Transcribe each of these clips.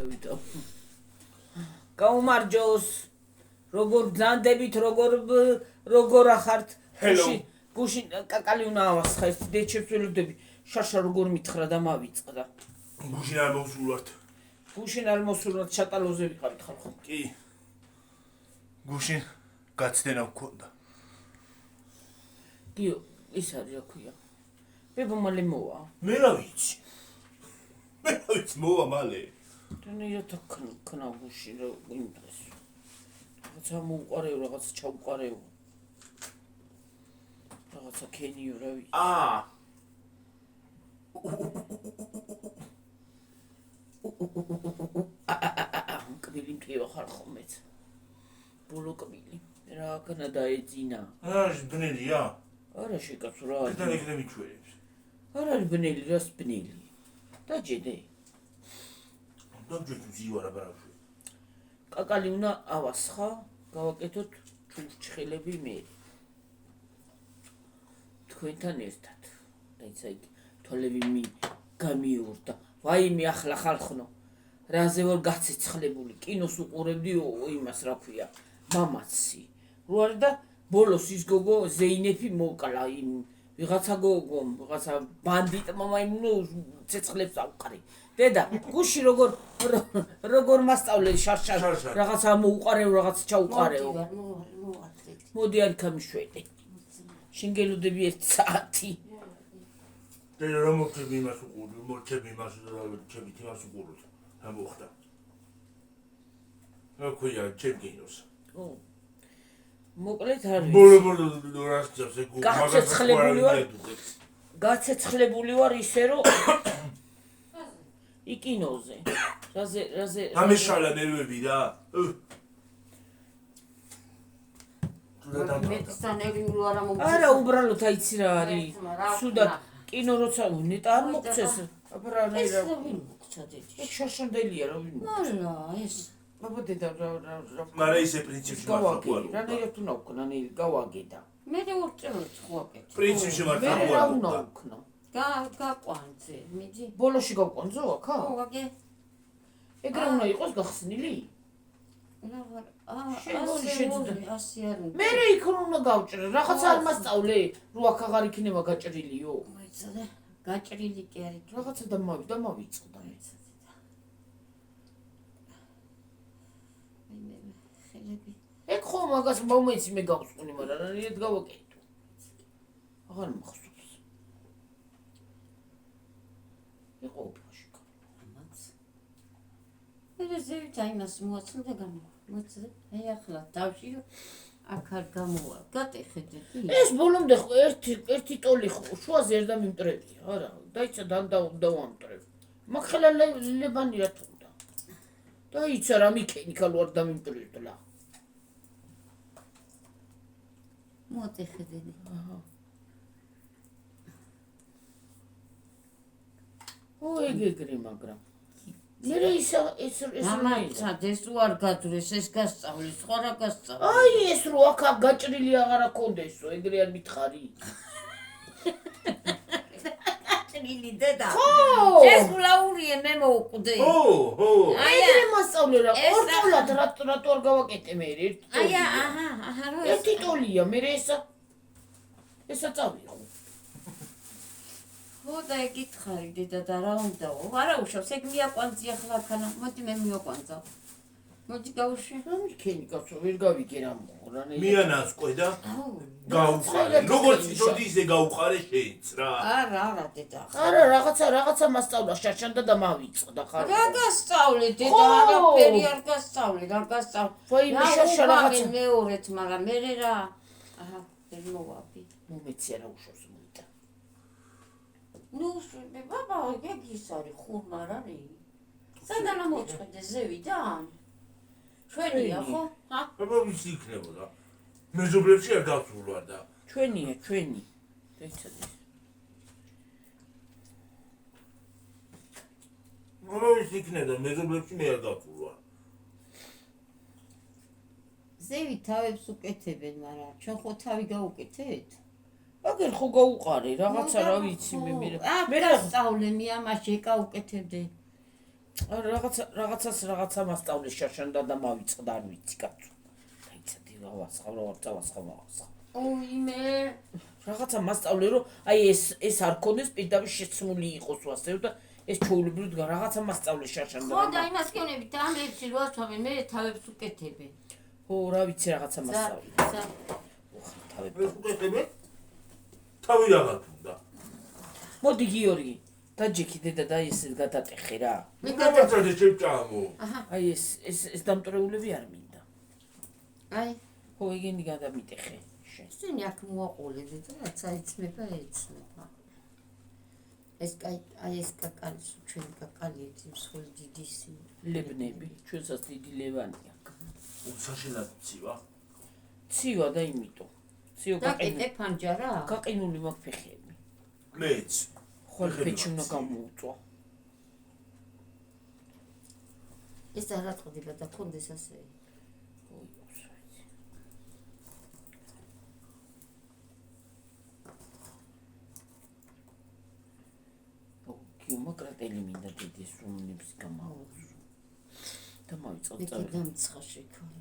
ვითო. გაუმარჯოს. როგორ ბრძანდებით, როგორ ახართ. გუში კაკალი უნდა ავასხა ერთი დეჩებს ველოდები. შარშა როგორ მითხრა და მავიწყდა. გუშინ არ მოვსულვართ. გუშინ არ მოსულვართ შატალოზე ვიყავით ხალხო. კი. გუშინ გაცდენა მქონდა. გიო, ის არის რა ქვია. ბებო მალე მოვა. მე რა ვიცი. მოვა მალე. დანაირად ქნა გუში რა იმ დღეს. რაღაცა მოუყარეო, რაღაცა ჩაუყარეო. რაღაცა ქენიო რა ვიცი. კბილი მტკივა ხარ ხომეც. ბოლო კბილი. რა კნა დაეძინა. ბნელია? არა შეკაცო რა. და ეგრე მიჩვენებს. არ არის ბნელი, რას ბნელი? დაჯედე. დაჯედე ზივა რა ბარაშვი. კაკალი უნდა ავასხა, გავაკეთოთ ჩურჩხელები მე. თქვენთან ერთად. დაიცა იქ თვალები გამიურდა. ვაიმე ახლა ხალხნო. რაზე ვარ გაცეცხლებული. კინოს უყურებდი იმას რა ქვია. მამაცი. რო არის და ბოლოს ის გოგო ზეინეფი მოკლა იმ ვიღაცა გოგო, ვიღაცა ბანდიტმა მაიმუნო ცეცხლებს აუყარი. დედა, გუში როგორ მასწავლე შარშარ რაღაცა მოუყარეო, რაღაცა ჩაუყარეო. მოდი არ გამიშვენე. შინგელოდები 1 საათი. და რა მოხდება იმას უყური, მოჩები იმას და ჩებით იმას უყუროთ. რა მოხდა? რა ქვია ჩემკინოს. მოკლედ არის. ბოლო რას წევს ეგ გაცეცხლებული ვარ ისე რომ იკინოზე. რაზე ამეშალა ნერვები რა. არა უბრალოდ აიცი რა არის. სუდად კინო როცა ნეტა არ მოგწეს. აბა რა ეგ შაშანდელია რა ვინ მოგწეს. არა ეს აბა დედა რა მაგრამ ისე პრინციპში მართლა რა ნეირად უნდა ვქნა გავაგედა. მე ვერ წელს ხვაკეთ. პრინციპში მართლა მე რა უნდა ვქნა. გაყვანძე, მიდი. ბოლოში გავყვანძო აქა? ხო, ვაგე. ეგრე უნდა იყოს გახსნილი? ასე არ უნდა. მე იქ უნდა გავჭრე, რაღაც არ მასწავლე, რო აქ აღარ იქნება გაჭრილიო. მოიცადე, გაჭრილი კი არის. რაღაცა და მავიწყდა. ეგ ხო მაგას მომეცი მე გავსწუნი, მაგრამ რა ნიეთ გავაკეთო. აღარ მახსოვს. იყო უფაში. მე ზევით აიმას მოაცნდა გამოიწადე. აი ახლა დავში აქ არ გამოვა. გატეხეთე. ეს ბოლომდე ერთი ტოლი შუაზე ერთ დამიმტრებია, არა, დაიცა დავამტრებ. მაგხელა ლებანი რა თუნდა. დაიცა რა მიქენიკალ ვარ დამიმტრებდლა. მოტეხეთე. აჰა. ეგრე მაგრამ მე ეს ამაცადეს თუ არ გაძვრეს ეს გასწავლის სხვა რა გასწავლე აი ეს რო აქ გაჭრილი აღარ აქონდესო ეგრე არ მითხარი გაჭრილი დედა ხო ეს ვლაურია მე მოვკვდე ხო ეგრე მასწავლე რა ორტულად რატო არ გავაკეთე მე ერთ აი აჰა რო ერთი ტოლია მე ესა წავიღო ხო და ეკითხარი დედა და რა უნდაო? არა უშავს, ეგ მიაყვანძი ახლა აქანა. მოდი მე მივაყვანძავ. მოდი გავუშვი. რა მიქენი კაცო, ვერ გავიგე რა მოყრა. მიანას ყვედა? გაუყარე. როგორც წოდი ისე გაუყარე შეიც რა. არა დედა. არა რაღაცა მასწავლა შარშანდა და მავიწყდა ხარ. რა გასწავლე დედა? არაფერი არ გასწავლე, რა გასწავლე. ვაიმე შარშა რაღაცა მეორეთ, მაგრამ მე რა. აჰა, ვერ მოვაბი. მომეცი არა უშავს. ნუ შვიდე ბაბა ეგ ის არის ხურმა რა რი სადან მოწყვეტე ზევიდან ჩვენია ხო ჰა ბაბა ვის იქნებოდა მეზობლებში არ დავსულვარ და ჩვენი დაიცადე ბაბა ვის იქნებოდა მეზობლებში მე არ დავსულვარ ზევი თავებს უკეთებენ მაგრამ ჩვენ ხო თავი გავუკეთეთ აგერ ხო გაუყარე რაღაცა რა ვიცი მე მე რა სწავლე მე ამაში ეკა უკეთებდე რაღაცა მასწავლის შაშანდა და მავიწყდა არ ვიცი კაცო. დაიცადი რა ვასხავ მაღასხავ. ოიმე რაღაცა მასწავლე რომ აი ეს არ ქონდეს პირდაპირ შეცმული იყოს ვასწავლე და ეს ჩაულებრივ დგა რაღაცა მასწავლე შაშანდა. ხო და იმას გეუბნები და ამებში რო ასვამენ მე თავებს უკეთებენ. ო რა ვიცი რაღაცა მასწავლე. მე უკეთებე თავი რაღაც უნდა. მოდი გიორგი დაჯექი დედა და ესე გადატეხე რა. მე გამარჯვე შეჭამო. აი ეს დამტვრეულები არ მინდა. აი ხო ეგენი გადამიტეხე. ისინი აქ მოაყოლები და რაც აიცნება ეცნება. ეს აი ეს კაკალის ჩვენი კაკალი მსხვილი დიდი ლებნები ჩვენსაც დიდი ლევანი აქვს. უსაშენად ცივა. ცივა და იმიტომ. ციო დაკეტე ფანჯარა? გაყინული მაქვს ფეხები. მეც. ხოლმე ფეჩი უნდა გამოუწვა. ეს არა წდება და კონდეს ასე. მოკრატელი მინდა დიდი სუნებს გამაუწვა. და მოვიწყოთ ეგ დამცხა შეკაი.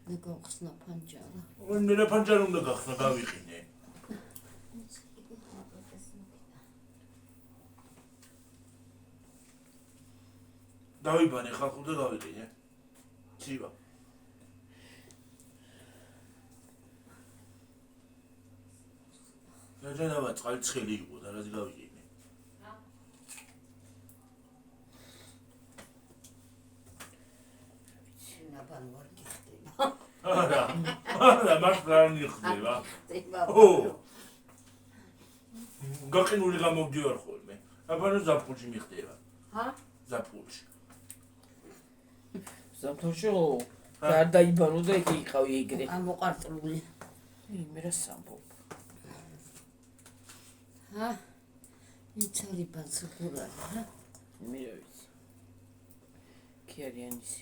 მე გავხსნა ფანჯარა. მე ფანჯარა უნდა გახსნა გავიყინე. დავიბანე ხალხო და გავიყინე. ცივა. რაჯანავა წყალცხელი იყო და რაც გავიყინე. არა, მას რა ნიხდება? ო. გაყინული გამოვდივარ ხოლმე. აბანო ზაფხულში მიხდება. ჰა? ზაფხულში. ზამთარში არ დაიბანო და ეგ იყავი ეგრე. ამოყარტული. მე რა სამბობ. ჰა? იცარი ბაცგურა, ჰა? მე რა ვიცი. კი არიანის.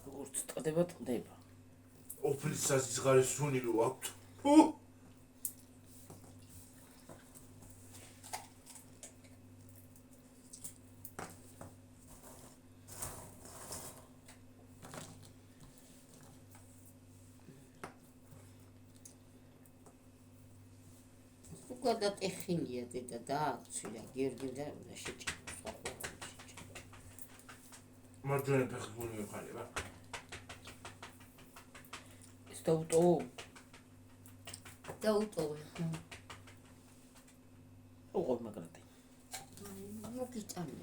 როგორც ტყდება. ოფლის საზღარი სუნი რო აქვთ. ფუ. გადატეხილია დედა დააცვირა გიორგი და შეჭრა. მარჯვენა ფეხი გული მეხარება. ეს დაუტოვო. დაუტოვე. ოღონდ მაგრატი. მოგიწამე.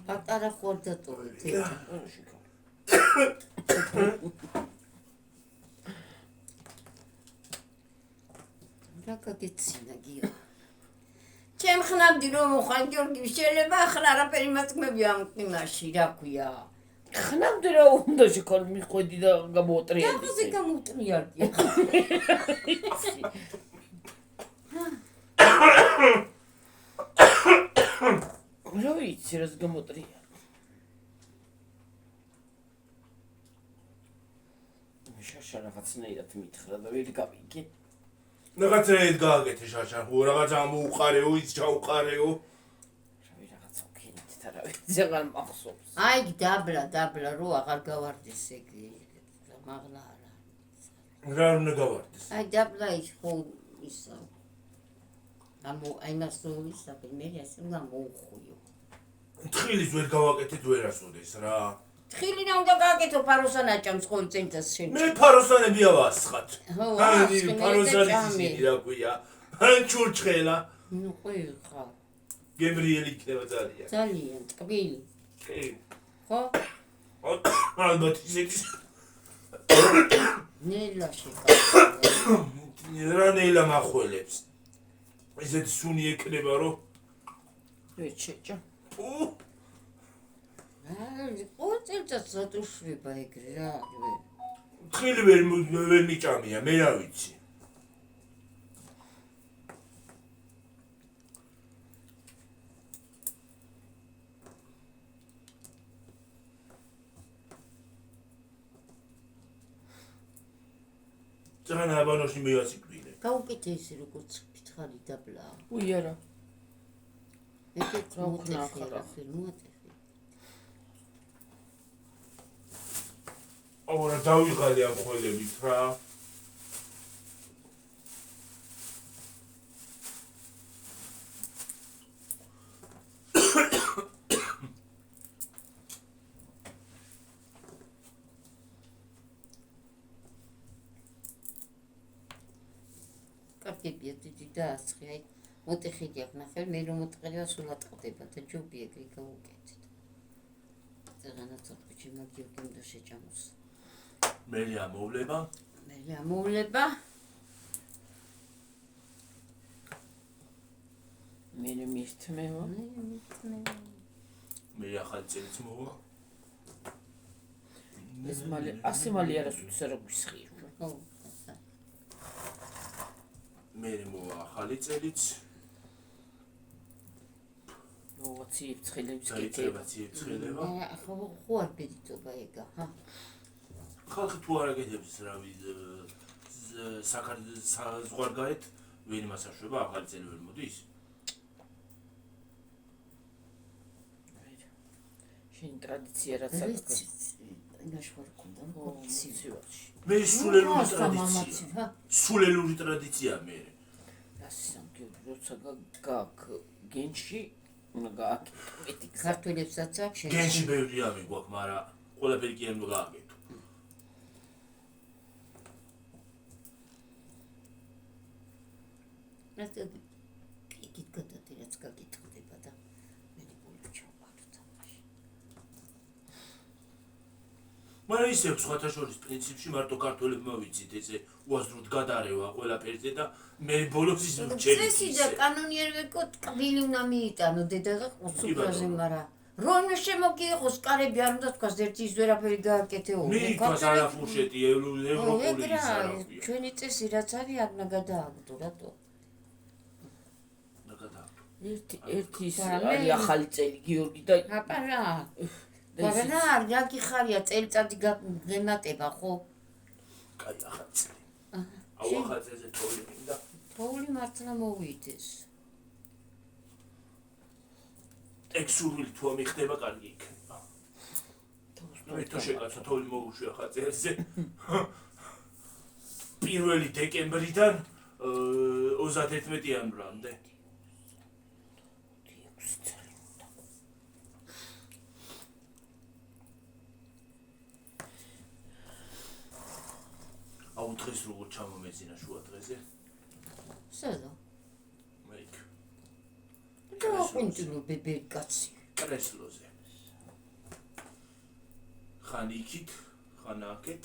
პატარა ხორდა ტოვეთ. რა გაგეცინა გიო. ჩემ ხნავდი რომ ხან გიორგი შეიძლება ახლა არაფერი მათქმები ამ იმაში რა ქვია. ხნავდი რა უნდა შეკოლ მიყვედი და გამოვტრიალდი. დაბაზე გამოვტრიალდი. რა ვიცი რას გამოტრია. შაშა რაღაცნაირად მითხრა და ვერ გავიგე. რაღაცნაირად გააკეთე შაშა, რაღაცა მოუყარეო, ის ჩაუყარეო. რაღაცა ვქენით და რა ვიცი აღარ მახსოვს. აი დაბლა რო აღარ გავარდეს ეგ მაღლა არა. რა უნდა გავარდეს? აი დაბლა ის ხო ისა. აი მას ნოვისაკი მე ასე უნდა მოუხუიო. თხილის ვერ გავაკეთეთ ვერასოდეს რა. თხილი რა უნდა გააკეთო ფაროსანაჭამს ყოველ წელს შენ. მე ფაროსანები ავასხათ. აი ფაროსანი რა ქვია. ან ჩურჩხელა. ნუ ყויხა. გემრიელი იქნება ძალიან. ძალიან ტკბილი. კი. ხო? ალბათ ისეთი. ნელა შეკა. რა ნელა maxველებს. ისეთი სუნი ეკნება რომ ვეჩეჭა. თუ ყოველ წელიწადს რატოშვება ეგრე რა? თხილი ვერ მიჭამია, მე რა ვიცი. თან აბანოში მეასიკვირე. გაუკეთე ისე როგორც ფითხარი დაბლა. უი არა. ეგეც გაუხნა მოაწეხე ახლა. რა ხერ მოაწეხე. აურა დავიღალე ამ ხოლებით რა. კარგებია დიდი და ასხი, აი მოტეხილი აქვს ნახე, მე რომ მოტყელია სულ ატყდება და ჯობი ეგრე გაუკეთეთ. ზღანაც ხუჩი მაგიოგი უნდა შეჭამოს. მე ამოვლება. მე ამოვლება. მე მირთმევა. მე ახალ წელს მოვა. ეს მალე ასე მალე არას უცე რა გვისხიო. ხო. მე მოვა ახალი წელიც. მოვაციებ ცხელებს დაიწყება ციებცხელება. ხო არ ბედიტობა ეგა, ჰა. ხალხი თუ არ აკეთებს რავი საქართველოს ზღვარგარეთ ვერ იმასაშვება ახალი წელი ვერ მოდის. შენ ტრადიცია რაც აქვს. ნაშвар კონდა მოცივაში. მე სულელური ტრადიცია. სულელური ტრადიცია მე. ასე როცა გაკ გენში უნდა გააკეთო. ქართველებსაც აქვს შენ. გენში ბევრი ამი გვაქვს, მაგრამ ყველაფერი კი არ უნდა გააკეთო. რატო იქით გადადი რაც გაკითხდება და მე ბოლო ჩავყავთ თამაში. მაგრამ ისე სხვათა შორის პრინციპში მარტო ქართველებმა ვიცით ესე უაზროდ გადარევა ყველაფერზე და მე ბოლოს ის ვჩერდი. წესი და კანონიერ ვეკო ტკბილი უნდა მიიტანო დედა და ყუსუფრაზე, მაგრამ რომ შემოგიიღოს კარები არ უნდა თქვას ერთი ის ვერაფერი გააკეთეო. მიიქواس არაფუშეტი ევროპული ის არაფია. ჩვენი წესი რაც არის არ უნდა გადააგდო რატო? ერთი ის არის ახალი წელი გიორგი და აპარა. მაგრამ არ გაგიხარია წელიწადი გემატება ხო? კაი ახალი წელი. აუ ახალი წელზე თოვლი მინდა. თოვლი მართლა მოვიდეს. ექსურული თუ ამიხდება კარგი იქნება. თვითონ შეკაცა თოვლი მოუშვი ახალი წელზე. 1 დეკემბრიდან 31 იანვრამდე. აუ დღეს როგორ ჩამომეძინა შუა დღეზე? სადა? მეიქ. და კონტინუ ბებერი კაცი. კრესლოზე. ხან იქით, ხან აქეთ.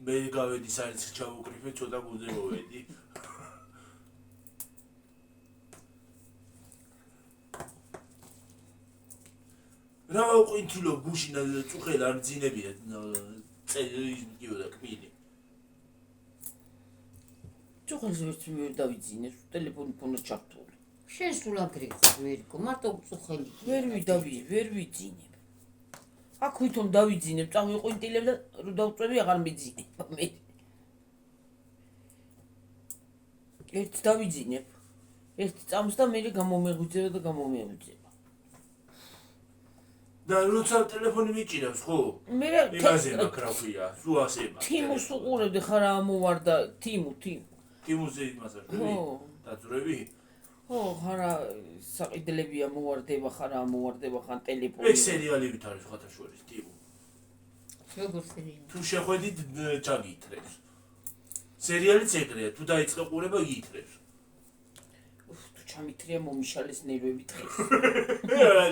მე გავედი საერთოდ ჩავუკრიფე, ცოტა გულზე მოვედი. რა ვყინთილო გუშინა წუხელ არ ძინებია წელი იო და კმილი. წუხელს ვერც ვერ დავიძინე, ტელეფონი ფონა ჩართული. შენ სულ აგრიხ ვერიკო, მარტო წუხელი. ვერ ვიძინებ. აქ ვითომ დავიძინებ, წავიყვინტილებ და რო დავწვევი აღარ მიძინებ მე. ერთ დავიძინებ. ერთ წამს და მე გამომეღვიძება და გამომეღვიძება. და როცა ტელეფონი მიჭირავს, ხო? მე რა იმაზე მაკრაფია, სულ ასე მაქვს. თიმუს უყურებდი ხარ ამოვარდა თიმუ. თიმუზე იმასაშვები? დაძვრები? ხო, ხარა საყიდლებია მოვარდება ხარ ამოვარდება ხან ტელეფონი. ეგ სერიალებიც არის სხვათა შორის, თიმუ. როგორ სერიალი? თუ შეხვედით ჩაგიითრებს. სერიალიც ეგრეა, თუ დაიწყე ყურება ითრებს. თუ ჩამითრია მომიშალეს ნერვები დღეს.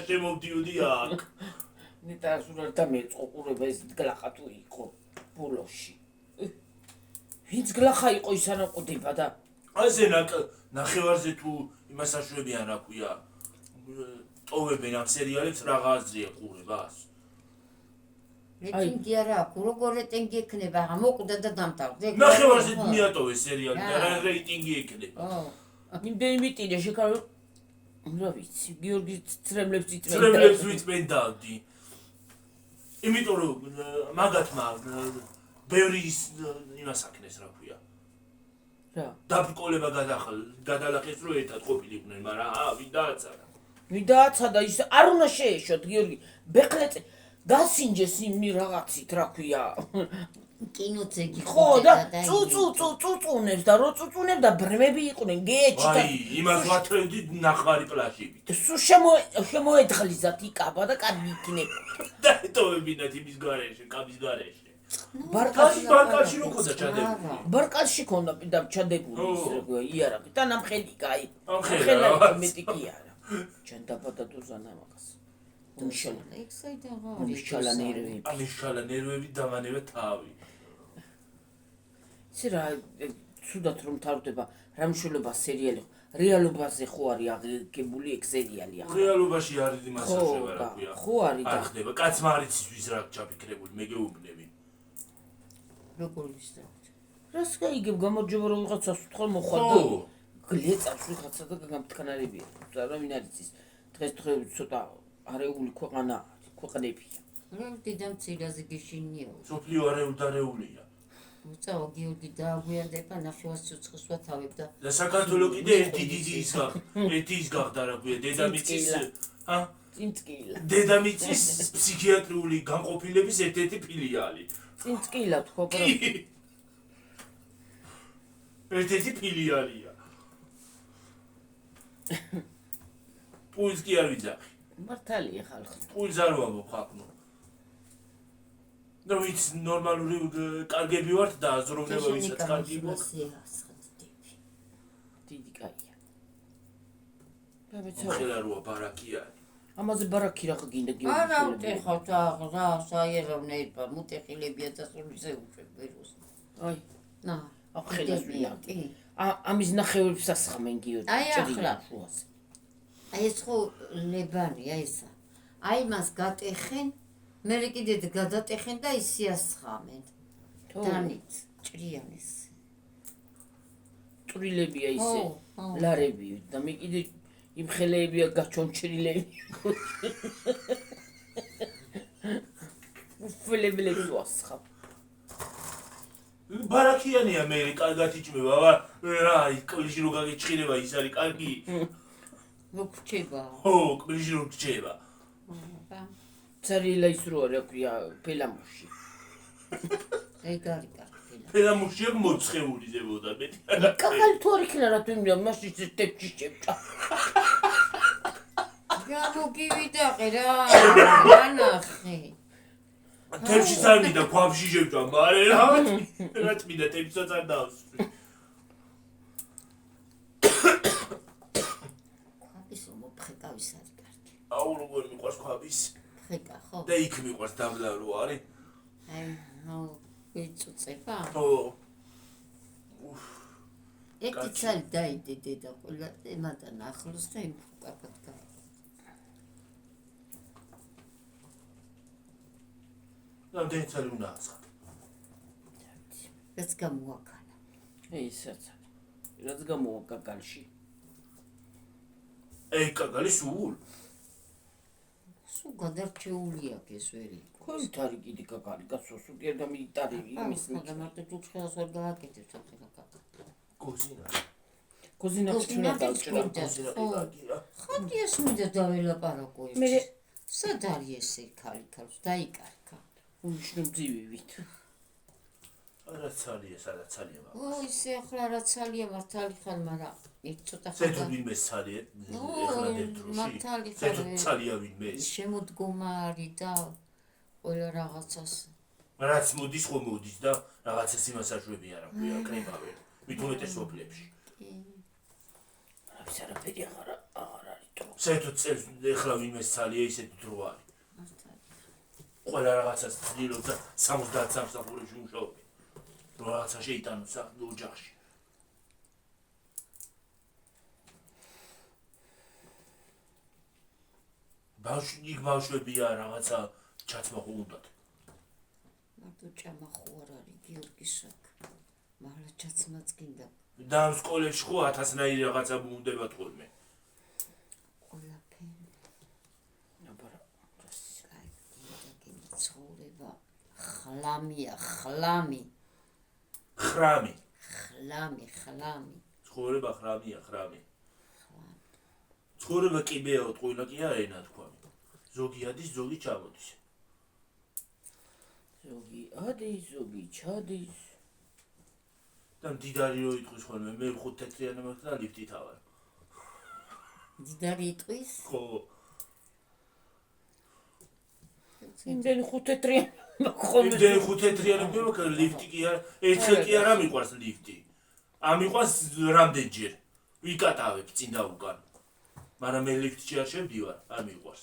შემოვდიოდი აქ. ნეტა სულ და მეწყო ყურება ეს გლახა თუ იყო ბოლოში. ვინც გლახა იყო ის არ ყვდება და ასე ნახევარზე თუ იმასაშვებიან რა ქვია. ტოვებენ ამ სერიალებს რაღა აზრია ყურებას? რეიტინგი არა აქვს, როგორ რეიტინგი ექნება, მოკვდა და დამთავრდა. ნახევარზე მიატოვეს სერიალი და რა რეიტინგი ექნება? იმდენი მიტინე შეკავე რა ვიცი, გიორგი ცრემლებს იწმენდა. ცრემლებს ვიწმენდავდი. იმიტომ რომ მაგათმა ბევრი იმას აქნეს რა ქვია. რა? დაბრკოლება გადალახეს რომ ერთად ყოფილიყვნენ, მაგრამ ვინ დააცარა? ვინ დააცადა ის არ უნდა შეეშოთ გიორგი. ბეყლეწე გასინჯეს იმ რაღაცით რა ქვია. კინოც იგი ხო და წუწუნებს და რო წუწუნებს და ბრმები იყვნენ გეჩი და აი, იმას ვათრევდი ნახევარი პლაშებით. სულ შემოედღლიზათ იკაბა და კარგი იქნება. და ეტოვებინათ იმის გარეშე, კაბის გარეშე. ბარკალში რო ხოდა ჩადებული. ბარკალში ქონდა პირდაპირ ჩადებული ის როგორ იარაღი და ნამხელი კაი. ამხელა მეტი კი არა. ჩვენ დაბადა დოზანა მაგას. უმშალა. ეგ საიდან უმშალა ნერვები. ამიშალა ნერვები დამანება თავი. ისე რა ცუდად რომ თავდება რამშულობა სერიალი რეალობაზე ხო არის აღგებული ეგ სერიალი ახლა. რეალობაში არის იმასაშევა რა ქვია. ხო არის და არ ხდება. კაცმა არ იცის ვის რა ჩაფიქრებული, მე გეუბნები. როგორ ვისწავლეთ? რას გაიგებ გამარჯობა რომ ვიღაცას უთხრა მოხარ და გლეწავს ვიღაცა და გამთქანარებია. რა ვინ არის ის დღეს ცოტა არეული ქვეყნებია. რა დედამცილაზე გეშინია. სოფლიო არეულდარეულია. უწაო გიორგი დააგვიანდება ნახევარ ცოცხლს ვათავებ და საქართველო კიდე ერთი ის გახდა რა ქვია დედამიწის წინწკილა. დედამიწის ფსიქიატრიული განყოფილების ერთ-ერთი ფილიალი. წინწკილა თქო რა. ერთ-ერთი ფილიალია. პულს კი არ ვიძახი. მართალია ხალხი. პულს არ ვამოხაკნო. და ვიც ნორმალური კარგები ვართ და აზროვნება ვისაც კარგი მოხდა. დიდი კაია. ხელა როა ბარაკია. ამაზე ბარაკი რა გინდა გიორგი? არა უტეხავთ რა საეროვნეება მუტეხილებია და სულზე უშვებეროს. აი, ნა, ახელას ვიაკი. ამის ნახევრებს ასხამენ გიორგი. აი ახლა შუაზე. აი ეს ხო ლებანია ესა. აი მას გატეხენ მერე კიდე გადატეხენ და ისე ასხამენ. დანიც ჭრიანის. წვრილებია ისე. ლარები და მე კიდე იმ ხელეებია გაჩონჩრილები. uflebeleks ვასხავ. ბარაკიანია მე კარგად იჭმება, რა კბილში რო გაგეჭხირება ის არის კარგი. მოგრჩება. ხო, კბილში რო გრჩება. цариლა ის რო რა ქვია ფელამუში. ეგ არის კარგი. ფელამუში აქ მოცხეული ზებოდა მე. კაკალი თუ არ იქნა რა თუ იმდა მასში ტექში შეჭა. გამოგივიდაყე რა. ანახე. თებში წამი და ქვაბში შევჭა, მარე რა წმინდა თებსაც არ დავსვი. ქვაბის მომფხეკავის არის კარგი. აუ როგორ მიყვარს ქვაბის. ფხეკა ხო? და იქ მიყვარს დაბლა რო არის. აი, ნუ ვიწუწება. ო. ერთი ცალი დაიდე დედა ყველა ემატან ახლოს და იმ კარგად გაიგო. რამდენი ცალი უნდა აცხადო? რაც გამოაკანა. ისაც რაც გამოვაკაკალში. ეი კაკალი სულ. სულ გადარჩეული აქვს ეს ვერი. ხოით არის კიდე კაკალი გასოსუ კი არ გამიტარები იმის მაგრამ მარტო ჭუჭხელას ვერ გააკეთებს ახლა კაკალი. გოზინა. გოზინა ხჩუნა დავჭრა. ხოდი ეს მინდა დაველაპარაკო ეს. მე სად არის ესე ქალი ქალს დაიკარგა. უშნო ძივივით. არა ცალია, სადაც ცალია მაგ. ო ისე ახლა რა ცალია მართალი ხარ, მაგრამ ერთ ცოტა ხარ. ზეთო ვინმე ცალია ეხლა დერდროში. მართალი ხარ. ზეთო ცალია ვინმე. შემოდგომა არის და ყველა რაღაცას. რაც მოდის ხო მოდის და რაღაცას იმას აშვები არა ქვია, კრებავე. მithumetes სოფლებში. არის არაფერი აღარ არის დრო. ზეთო წელს ეხლა ვინმე ცალია ისეთი დრო არის. ყველა რაღაცას ცდილობს და 70 სამსახურებში მუშაობენ. რაღაცა შეიტანოს ოჯახში. იქ ბავშვებია რაღაცა ჩაცმახო უნდათ. მარტო ჭამახო არ არის გიორგის აქ. მაღლა ჩაცმაც გინდა. და ამ სკოლებში ხო 1000-ნაირი რაღაცა უნდებათ ხოლმე. ყველაფერი. აბარა გინდა ცხოვრება. ხლამია, ხლამი. ხრამი. ცხოვრება ხრამია, ხრამი. ცხოვრება კიბეა, ყველა კი არა ენა თქვამი. ზოგი ადის, ზოგი ჩამოდის. ზოგი ადის, ზოგი ჩადის. და მდიდარი რო იტყვის ხოლმე, მე 5 თეთრიანი მაქვს და ლიფტით ავარ. მდიდარი იტყვის? ხო. იმდენი 5 თეთრიანი ხოლმე. იმდენი 5 თეთრიანი მაქვს, ლიფტი კი არა, ერთხელ კი არა მიყვარს ლიფტი. ამიყვარს რამდენჯერ. ვიკატავებ წინ და უკან. მაგრამ მე ლიფტში არ შევდივარ, არ მიყვარს.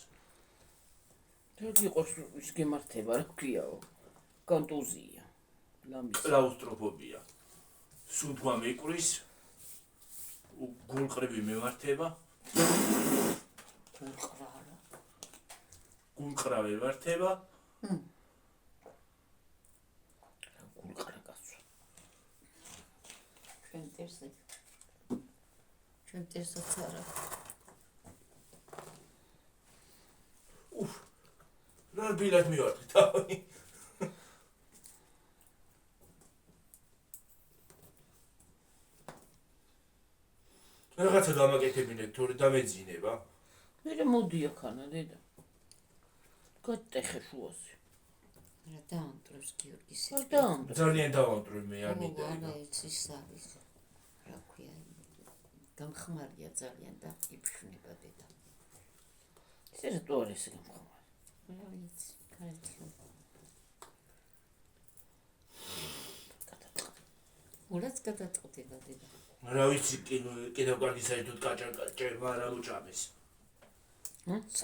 როდი იყოს ის გემართება, რა ქვიაო? კონტუზია. ლამბის. კлауსტროფობია. სუნთქვა მეკვრის, გულყრები მემართება. გულყრა მემართება. გულყრა გასვა. ჩვენ ტერსაც არა. რა ბილად მივარდი თავი. რაღაცა გამაკეთებინეთ, თორე დამეძინება. მე მოდი აქანა დედა. გატეხე შუაზე. რა დაამტრებს გიორგის რა დაამტრებს? ძალიან დავამტვრე მე არ არა მინდა. ის არის. რა ქვია, გამხმარია ძალიან და იფშნება დედა. ისე რატო არ ესე გამხმარი? რა ვიცი, კარგი. ურაც გადაწყვეტება დედა. რა ვიცი, კიდევ კარგი საერთოდ კაჭარმა არ აუჭამეს.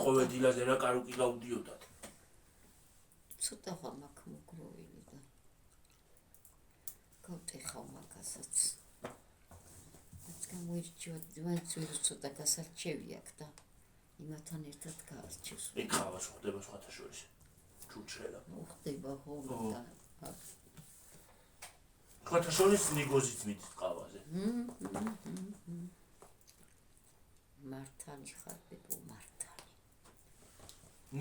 ყოველდილაზე რა კარუკი გაუდიოდათ. ცოტა ხა მაქვს მოგროვილი და გავტეხავ მაგასაც. რაც გამოირჩევა, მაინც ვირს ცოტა გასარჩევი აქვს და იმათთან ერთად გაარჩევს. იქ ხავას ხდება სხვათა შორის. ჩუჩრელა. ხდება ხოლმე და სხვათა შორის ნიგოზიც მიდის ყავაზე. მართალი ხარ ბებო, მართალი.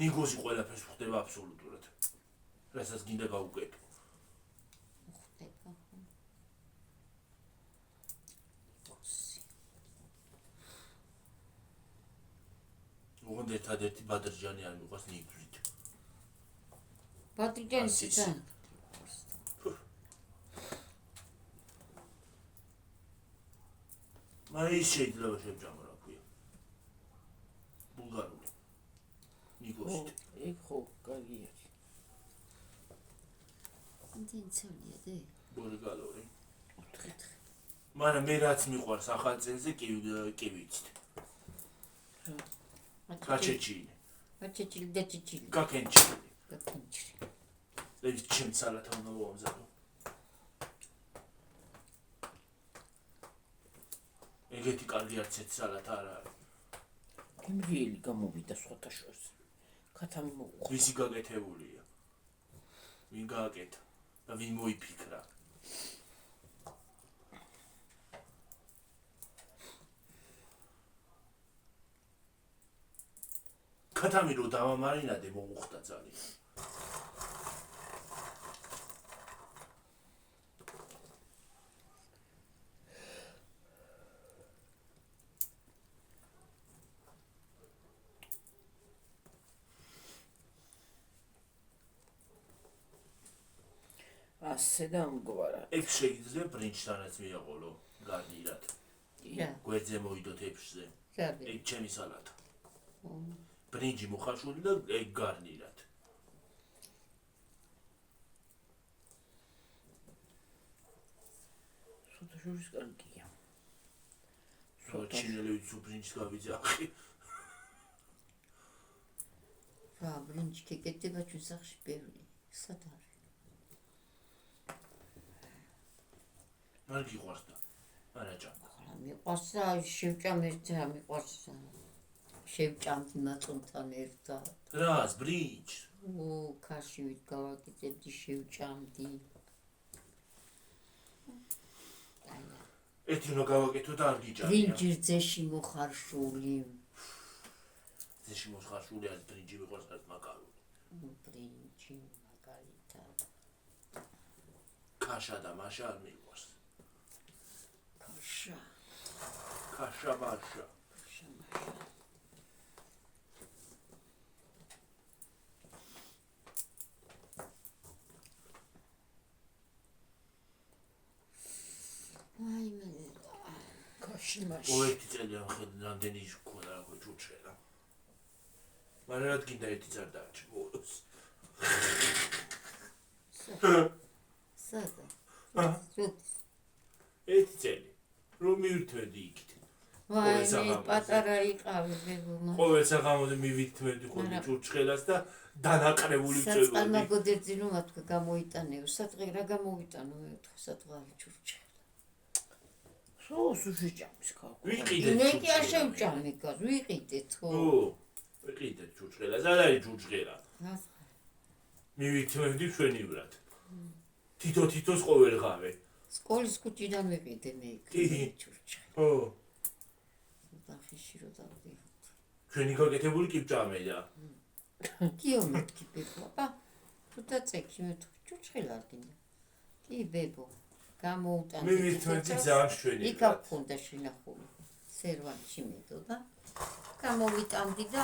ნიგოზი ყველაფერს ხდება აბსოლუტურად. რასაც გინდა გაუკეთო. ხდება ხოლმე. ოღონდ ერთადერთი ბადრჯანი არ მიყვარს ნიგოზით. ბადრჯანი სიცან. მაინც შეიძლება შემჭამო რა ქვია. ბულგარული. ნიგოზით. იქ ხო, კარგი არის. ინტენსივია დე. ბულგარული. 4. მაგრამ მე რაც მიყვარს ახალ წელზე კი ვიცით. გაჩეჩილი. გაჩეჩილი და ჩეჩილი. გაკენჩილი. გაკენჩილი. ეს ჩემ სალათა უნდა მოვამზადო. ეგეთი კარგი არც ერთ სალათა არ არის. გემრიელი გამოვიდა სხვათა შორის. ქათამი მოუყვა. ვისი გაკეთებულია? ვინ გააკეთა და ვინ მოიფიქრა? ქათამი რო დავამარინადე მოუხდა ძალიან. ასე და ამგვარად. ეგ შეიძლება ბრინჯთანაც მიაყოლო გარნირად. რა. გვერდზე მოიდოთ ეფშზე. ზაბი. ეგ ჩემი სალათა. ბრინჯი მოხარშული და ეგ გარნირად. სხვათა შორის კარგია. ჩინელები თუ ბრინჯს გავიძახი. რა ბრინჯი კეთდება ჩვენ სახში ბევრი. სად არის? არ გიყვარს და არა ჭამ. ახლა მიყვარს და შევჭამ ერთი რა მიყვარს. შევჭამდი მაწონთან ერთად. რას ბრინჯს? ქარშივით გავაკეთებდი, შევჭამდი. ერთი უნდა გავაკეთო და არ გიჭამია. ბრინჯი რძეში მოხარშული. რძეში მოხარშული არის ბრინჯი მიყვარს რაც მაკარონი. ბრინჯი მაგალითად. ქაშა და მაშა არ მიყვარს. ქაშა. ქაშა მაშა. ერთი წელი რამდენი გქონდა რა ჩურჩხელა. მაგრამ რა გინდა ერთი წელი დააჭი ბოლოს. სადა. ერთი წელი. რომ მივირთმევდი იქით. ვაი, პატარა იყავი ბებო. ყოველ საღამოზე მივირთმევდი ხოლმე ჩურჩხელას და დანაყრებული წევოდი. საწყალმა გოდერძინო მათქა გამოიტანეო. სადღე რა გამოვიტანო მე ვთქვა სადღალი ჩურჩხელა. სუშიჭამის ქალ. ვიყიდეთ. ნეკი არ შევჭამე გას, ვიყიდეთ ხო? ვიყიდეთ ჩურჩხელას, არ არის ჩურჩხელა. მივირთმევდი ჩვენივრად. თითო-თითოს ყოველღავე. სკოლის კუჭიდან ვიყიდე მე ჩურჩხელა. ხო. დახიში რო დავდივართ. ჩვენი გაკეთებული კი ვჭამე და. კიო მეთქი ბებო. თუ დაწექი მე ჩურჩხელა არ გინდა. კი ბებო. გამოუტანე. მივირთმევდი ძალიან ჩვენი. იქ აქვს შინახული. სერვანტში მედოდა. გამოვიტანდი და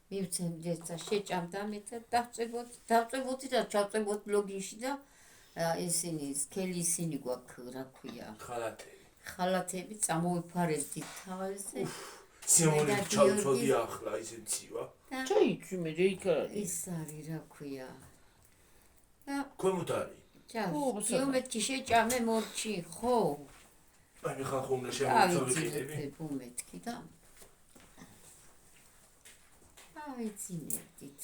მივცემდი ესა შეჭამდა მე და დავწებოდი და ჩავწებოდი ბლოგინში და ისინი სქელი ისინი გვაქვს რა ქვია. ხალათები წამოვიფარებდი თავზე. სიმონი ჩავწოდი ახლა ისე ცივა. ჩაიცი მე იქ არის. ის არის რა ქვია. ქვემოთ არის. კილომეტრი შეჭამე მორჩი ხო? აი მე ხალხო უნდა შემოვიწოვიყიდები. მეთქი და ავიცინებდით.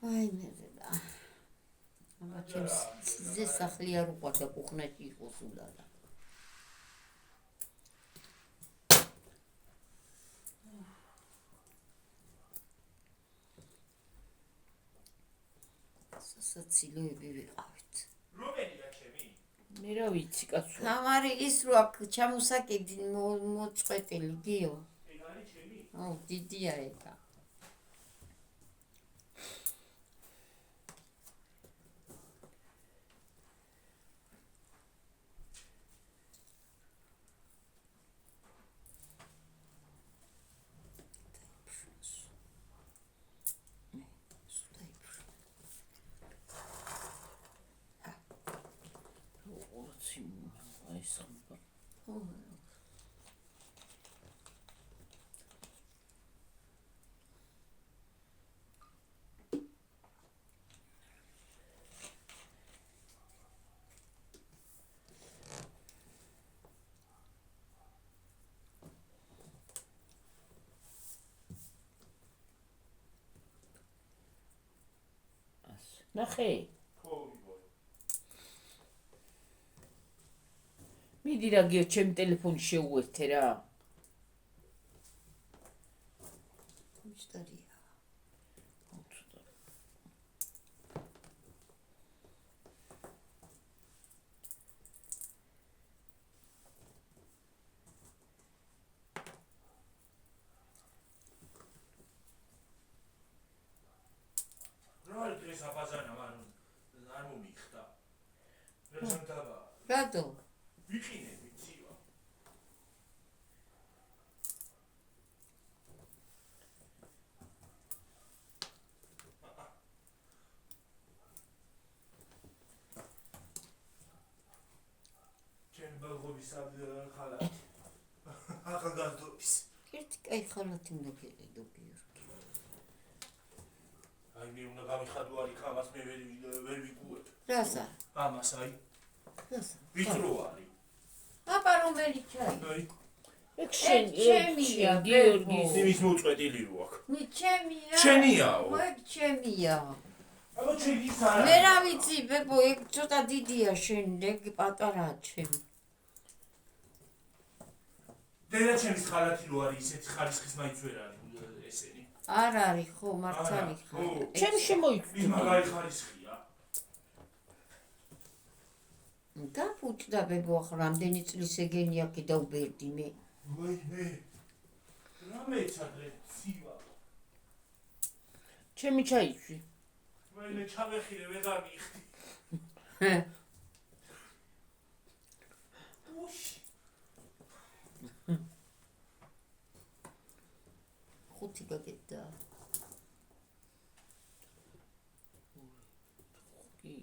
აი მე და აბა ჩემს ზე სახლი არ უყვარდა კუხნაში იყო სულადა. საცილოები ვიყავით. რომელია ჩემი? მე რა ვიცი კაცო. გამარი ის რო აქ ჩამოსაკიდი მოწყვეტილი გიო. ეგ არის ჩემი? აუ დიდია ეგა. ნახე. ხო ვიბორი. მიდი რა გიო ჩემ ტელეფონში შეუერთე რა. მისტარია. ეს აბაზანა არ მომიხდა. რეზონტაბა. რატო? ვიყინე მიცივა. ჩემი ბალღობის ხალათი. ახალგაზრდობის. ერთი კაი ხალათი უნდა გიყიდო გიორგი. აი მე უნდა გამიხადო არის ამას მე ვერ ვიგუებ. რასა? ამას აი. რასა? ვიწრო არის. აბა რომელი ჩაი? აი. ეგ ჩემია გიორგის. იმის მოწყვეტილი რო აქვს. მე ჩემია. შენიაო. მე ჩემია. აბა ჩემი არა. მე რა ვიცი ბებო ეგ ცოტა დიდია შენ ეგ პატარაა ჩემი. დედაჩემის ხალათი რო არის ისეთი ხარისხის მაინც ვერ არის ესენი. არ არის ხო მართალი ხარ. ჩემ შემოიწვია. ის მაგარი ხარისხია. დაფუჭდა ბებო ახლა რამდენი წლის ეგენია კიდე უბერდი მე. ვაიმე. რა მეცადე ცივა. ჩემი ჩაიცვი. ვაიმე ჩავეხირე ვეღარ მიხდი. უშ. ხუთი გაგედა. კი.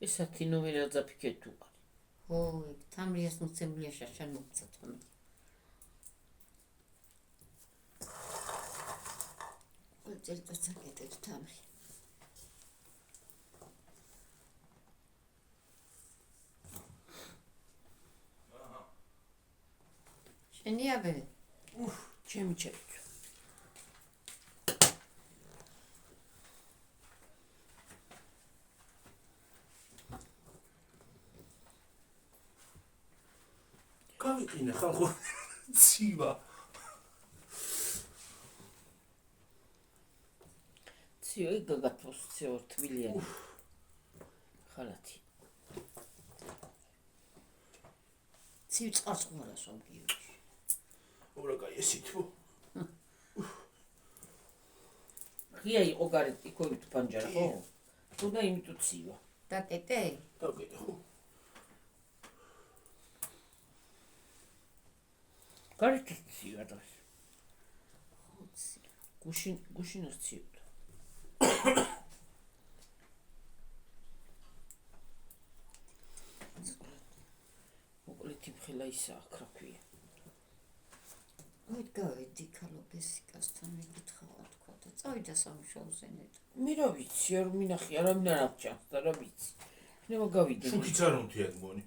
ესეთი ნომერი აძაფიქე თუ არის. ხო, თამრიას მოცემულია შაშან მოგცა თამრი. წერტაც აკეთებ თამრი. შენია ბე? ჩემი ჩაიცვი. გავიყინე ხალხო ცივა. ციო გაგათოს ციო თბილიანი. ხალათი. ციო წყარს ხმარას ვამგიო. ურა კაი ესითო. ღია იყო გარეთ იქოით პანჯარა ხო? თუნდა იმიტომ ცივა. დაკეტე? დაგეკე ხო. გარეთ ცივა დღეს. გუშინოს ცივა. მოკლეთი მხილა ისა აქ რა ქვია. გავედი ქალობესიკასთან მეკითხავა თქვა და წავიდა სამუშაოზე ნეტ. მე რა ვიცი არ მინახი არავინ არ აღჭამს და რა ვიცი. იქნება გავიდე. შუქიც არ უნთია გმონი.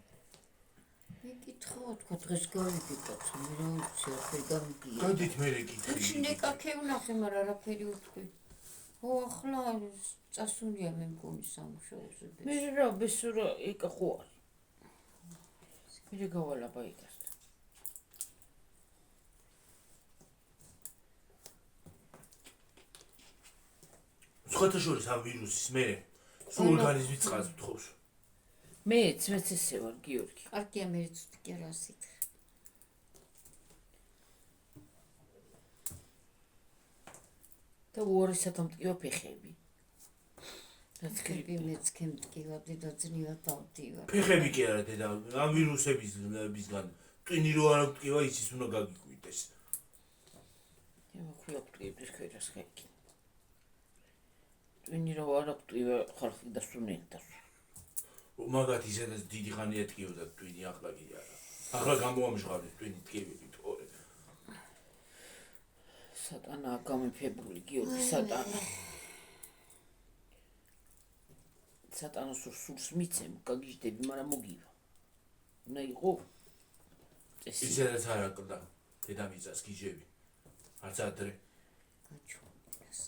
მეკითხავა თქვა დღეს გავიდი კაცო მე რა ვიცი არ გამიგია. გადით მე რეკითხი. შინეკაკე ვნახე მაგრამ არაფერი უთქვი. ხო ახლა წასულია მე მგონი სამუშაოზე. მე რა ბესურა ეკა ხო არის. მე გავალაბა ეკას. სხვათა შორის ამ ვირუსის მე სულ ორგანიზმი წყალს ვთხოვს. მეც ესე ვარ გიორგი. კარგია მე ცუდი კი არა ასეთ. და უარი სათამტკიო ფეხები. ფეხები მეც ქემტკივავდი და ძნივად დავდივარ. ფეხები კი არა დედა ამ ვირუსებისგან ტვინი რო არ აქვს ისიც უნდა გაგიკვირდეს. მე ხუია ვტკივდეს ქერას ხეკი. ტვინი რო არ აქვს ხალხი დასუნენდა. მაგათ ისედაც დიდი ხანია ტკიოდა ტვინი ახლა კი არა. ახლა გამოამჟღავნეს ტვინი ტკივილი თორე. სატანა გამიფებული გიორგი სატანა. სატანას სურს მიცემ გაგიჟდები მაგრამ მოგივა. უნდა იყო წესი. ისედაც არ აკლდა დედამიწას გიჟები. არც ადრე. გაჩვენეს.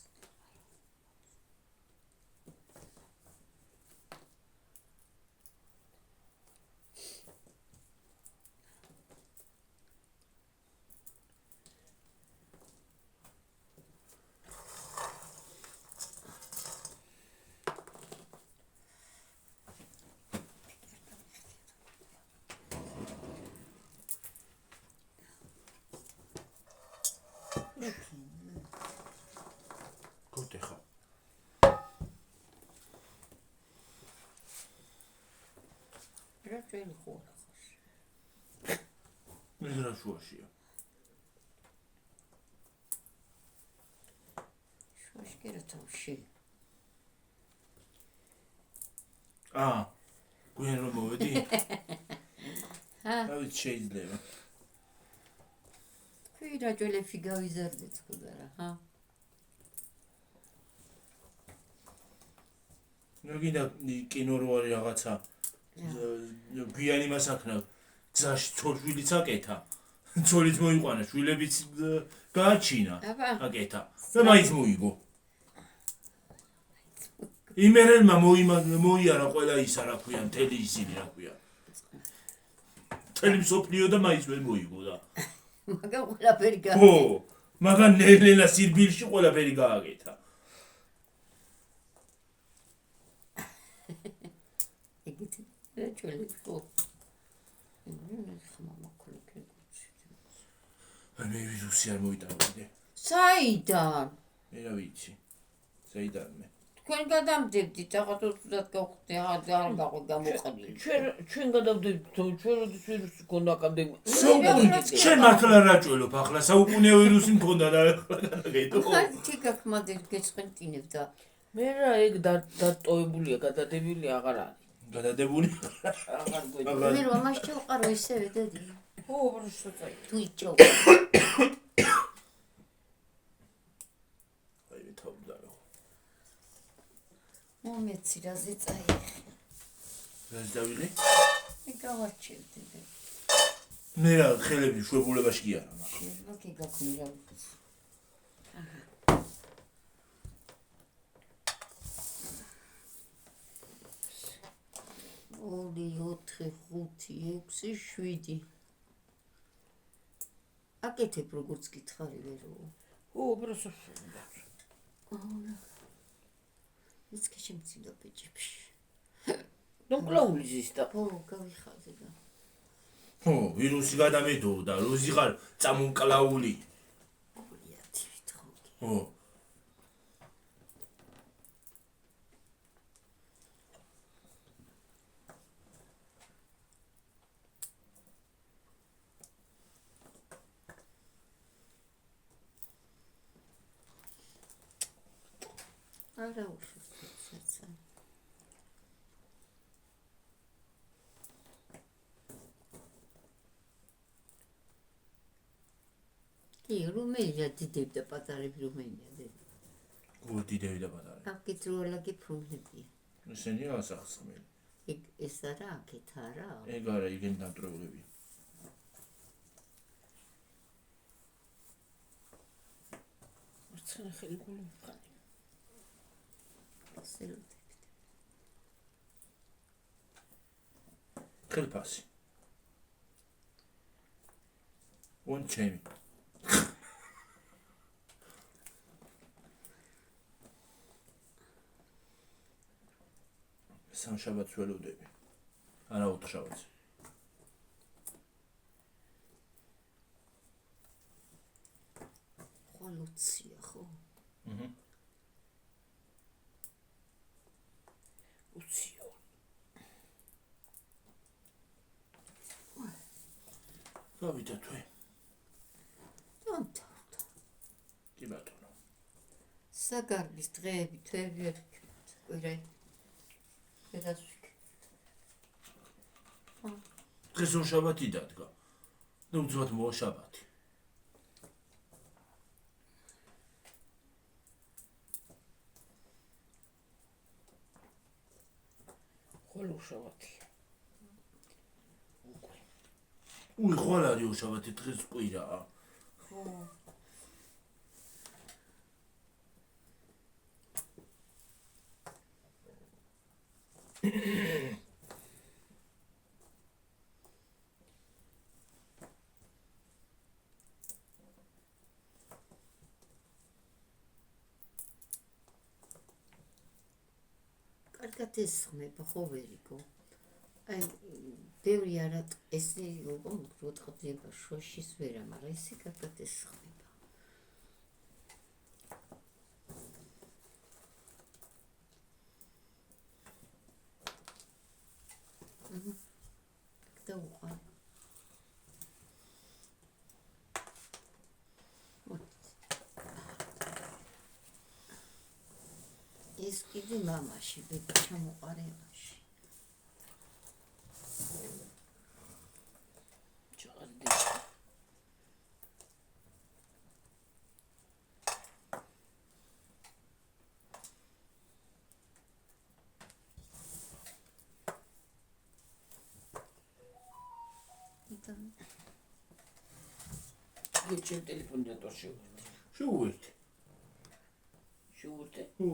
გოტეხა. რა ჩვენ ხო მე რა შუაშია. შუაშკერა თავში. გვიან რომ მოვედი? რა ვიცი შეიძლება. თქვი რა ჯოლებში გავიზარდეთ ხოდა რა, ჰა? ნუ გინდა კინო რო არის რაღაცა გვიანი მასაქნა გზაში ცოლშვილიც აკეთა. ცოლიც მოიყვანა, შვილებიც გააჩინა. აბა. აკეთა. და მაინც მოიგო. იმერელმა მოიარა ყველა ის რა ქვია, მთელი ისინი რა ქვია. მთელი მსოფლიო და მაინც ვერ მოიგო და. მაგრამ ყველაფერი ხო, მაგრამ ნელელა სირბილში ყველაფერი გააკეთა. ეგეთ რეჩველი ხო. ხმამა ქოლიქე. მე ვირუსი არ მოიტანე. საიდან? მე რა ვიცი. საიდან მე? თქვენ გადამდებდით, რაღაც უცბად გავხდე, არ გამოყენილი. ჩვენ გადავდებით, ჩვენ როდის ვირუსი გქონდა აკადემია. შენ მართლა რა ჭველობ ახლა საუკუნეო ვირუსი მქონდა და ახლა გადაგედო. თი გაქმადერ გეცხენტინებ და მე რა ეგ დატოვებულია, გადადებული აღარ არის. გადადებული? აღარ გვეძ. მე რომ ამას ჩავყარო ისევე დედი. ხო, просто წაი. თუ იჭო. აი თავდარო. მომეცი რაზე წაიხე. რას დავიდე? მე გავარჩევდი. მე რა ხელები შვებულებაში კი არა მაგ. შენ გაგმირა. ორი 4 5 6 7 აკეთებ როგორც გითხარი ვერო. ხო, просто. ის კი შემცინდა ბეჭებში. ნუ კლაული ზის და. ო, გავიხაზე და. ხო, ვირუსი გადამედო და როზიღარ წამონკლაული. ორი 10 ვითხოვი. ხო. არა უშუქოცა. კი, რუმენია დიდებდა პატარები რუმენია დედა. გუდიდები და პატარა. აკეთროლა გიფრუნებია. ესენი ასახსმელი. ეს არა აკეთ არა. ეგ არა იგენ დატრეულები. მარცხენა ხელი გული მყარი. ხელფასი. ჩემი. სამშაბათს ველოდები. არა ოთხშაბათს. ხვალოცია ხო? უციო. გავიდა თვე. დამთავრდა. კი ბატონო. საგარბის დღეები თვეები არ ვიქნათ. კვირა. ეს დღეს ორ შაბათი დადგა. და უცბად მოვა შაბათი. ხოლო შაბათი. უი ხვალ არის შაბათი დღეს კვირაა. ხო. კარგად ესხმება ხო ვერიგო. აი ბევრი არა ესე იყო როტყდება შოშის ვერა, მაგრამ ესე კარგად ესხმება. და უყარ. ეს კიდე მამაში, ბეკა ჩამოყარებაში. ჩაყარდი. გიჩემ ტელეფონი რატო შევურდე? შევურდე. შევურდე? ო.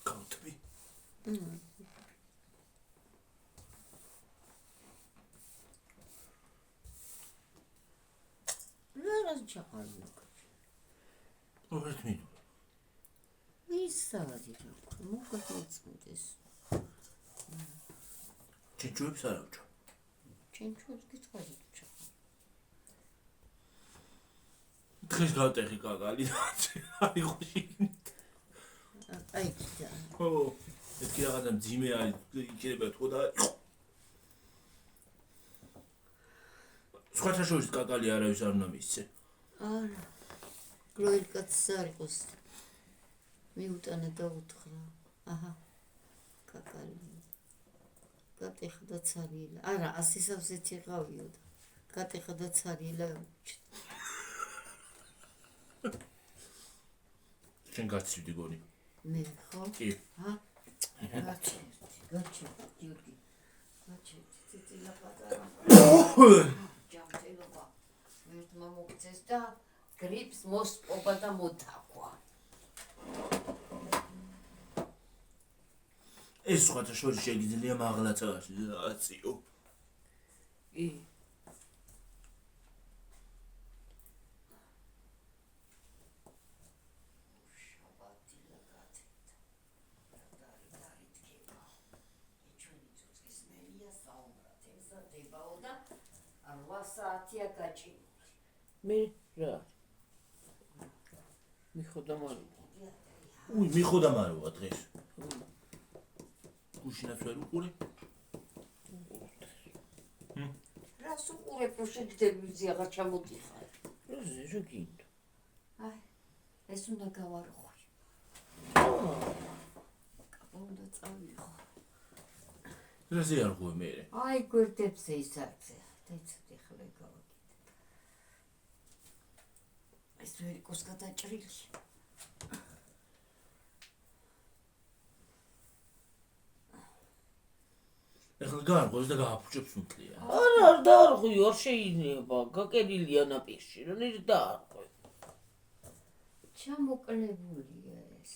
კაუტები. რას ჩაყალიბო? ოღონდ მინდ. ისადი რა, მოგაწმდეს. ჩეჩუებს არ ავჭო. ჩენჩუებს გიწყალი ჩა. დღეს გავტეხი კაკალი და აი ხუში. აი და. ო, ეთქი რაღაცა მძიმე არის, იქნება თქო და სხვათა შორის კაკალი არავის არ უნდა მისცე. არა. გროილ კაცს არ იყოს. მიუტანა და უთხრა. აჰა. კაკალი. გატეხა და ცარიელა. არა, ასისავსეთ იყავიო და გატეხა და ცარიელა. შენ გაცივდი გონი. მე ხო? კი. ჰა? გაჩი, გიორგი. გაჩი, ციცილა პატარა. ჯამთელობა. ერთმა მოგწეს და გრიპს მოსპობა და მოთახვა. ეს სხვათა შორის შეგიძლია მაღლაცაში აციო. კი. საათია გაჭიმული. მე რა? მიხოდა მარო. უი, მიხოდა მაროა დღეს. გუშინაც ვერ უყურე? რას უყურებ, რომ შენ ტელევიზია აღარ ჩამოდიხარ? რა გინდა? აი, ეს უნდა გავარღვი. კაბა უნდა წავიღო. რაზე არ ღვე მე? აი, გვერდებზე ისარზე. დაიცადე ხოლე გავაკეთებ. ეს ვერ იყოს გადაჭრილი. ეხლა გარყოს და გააფუჭებს მთლია. არა, არ დაარღვი, არ შეიძლება. გაკერილია ნაპირში, რა ნერ დაარღვი. ჩამოკლებულია ეს.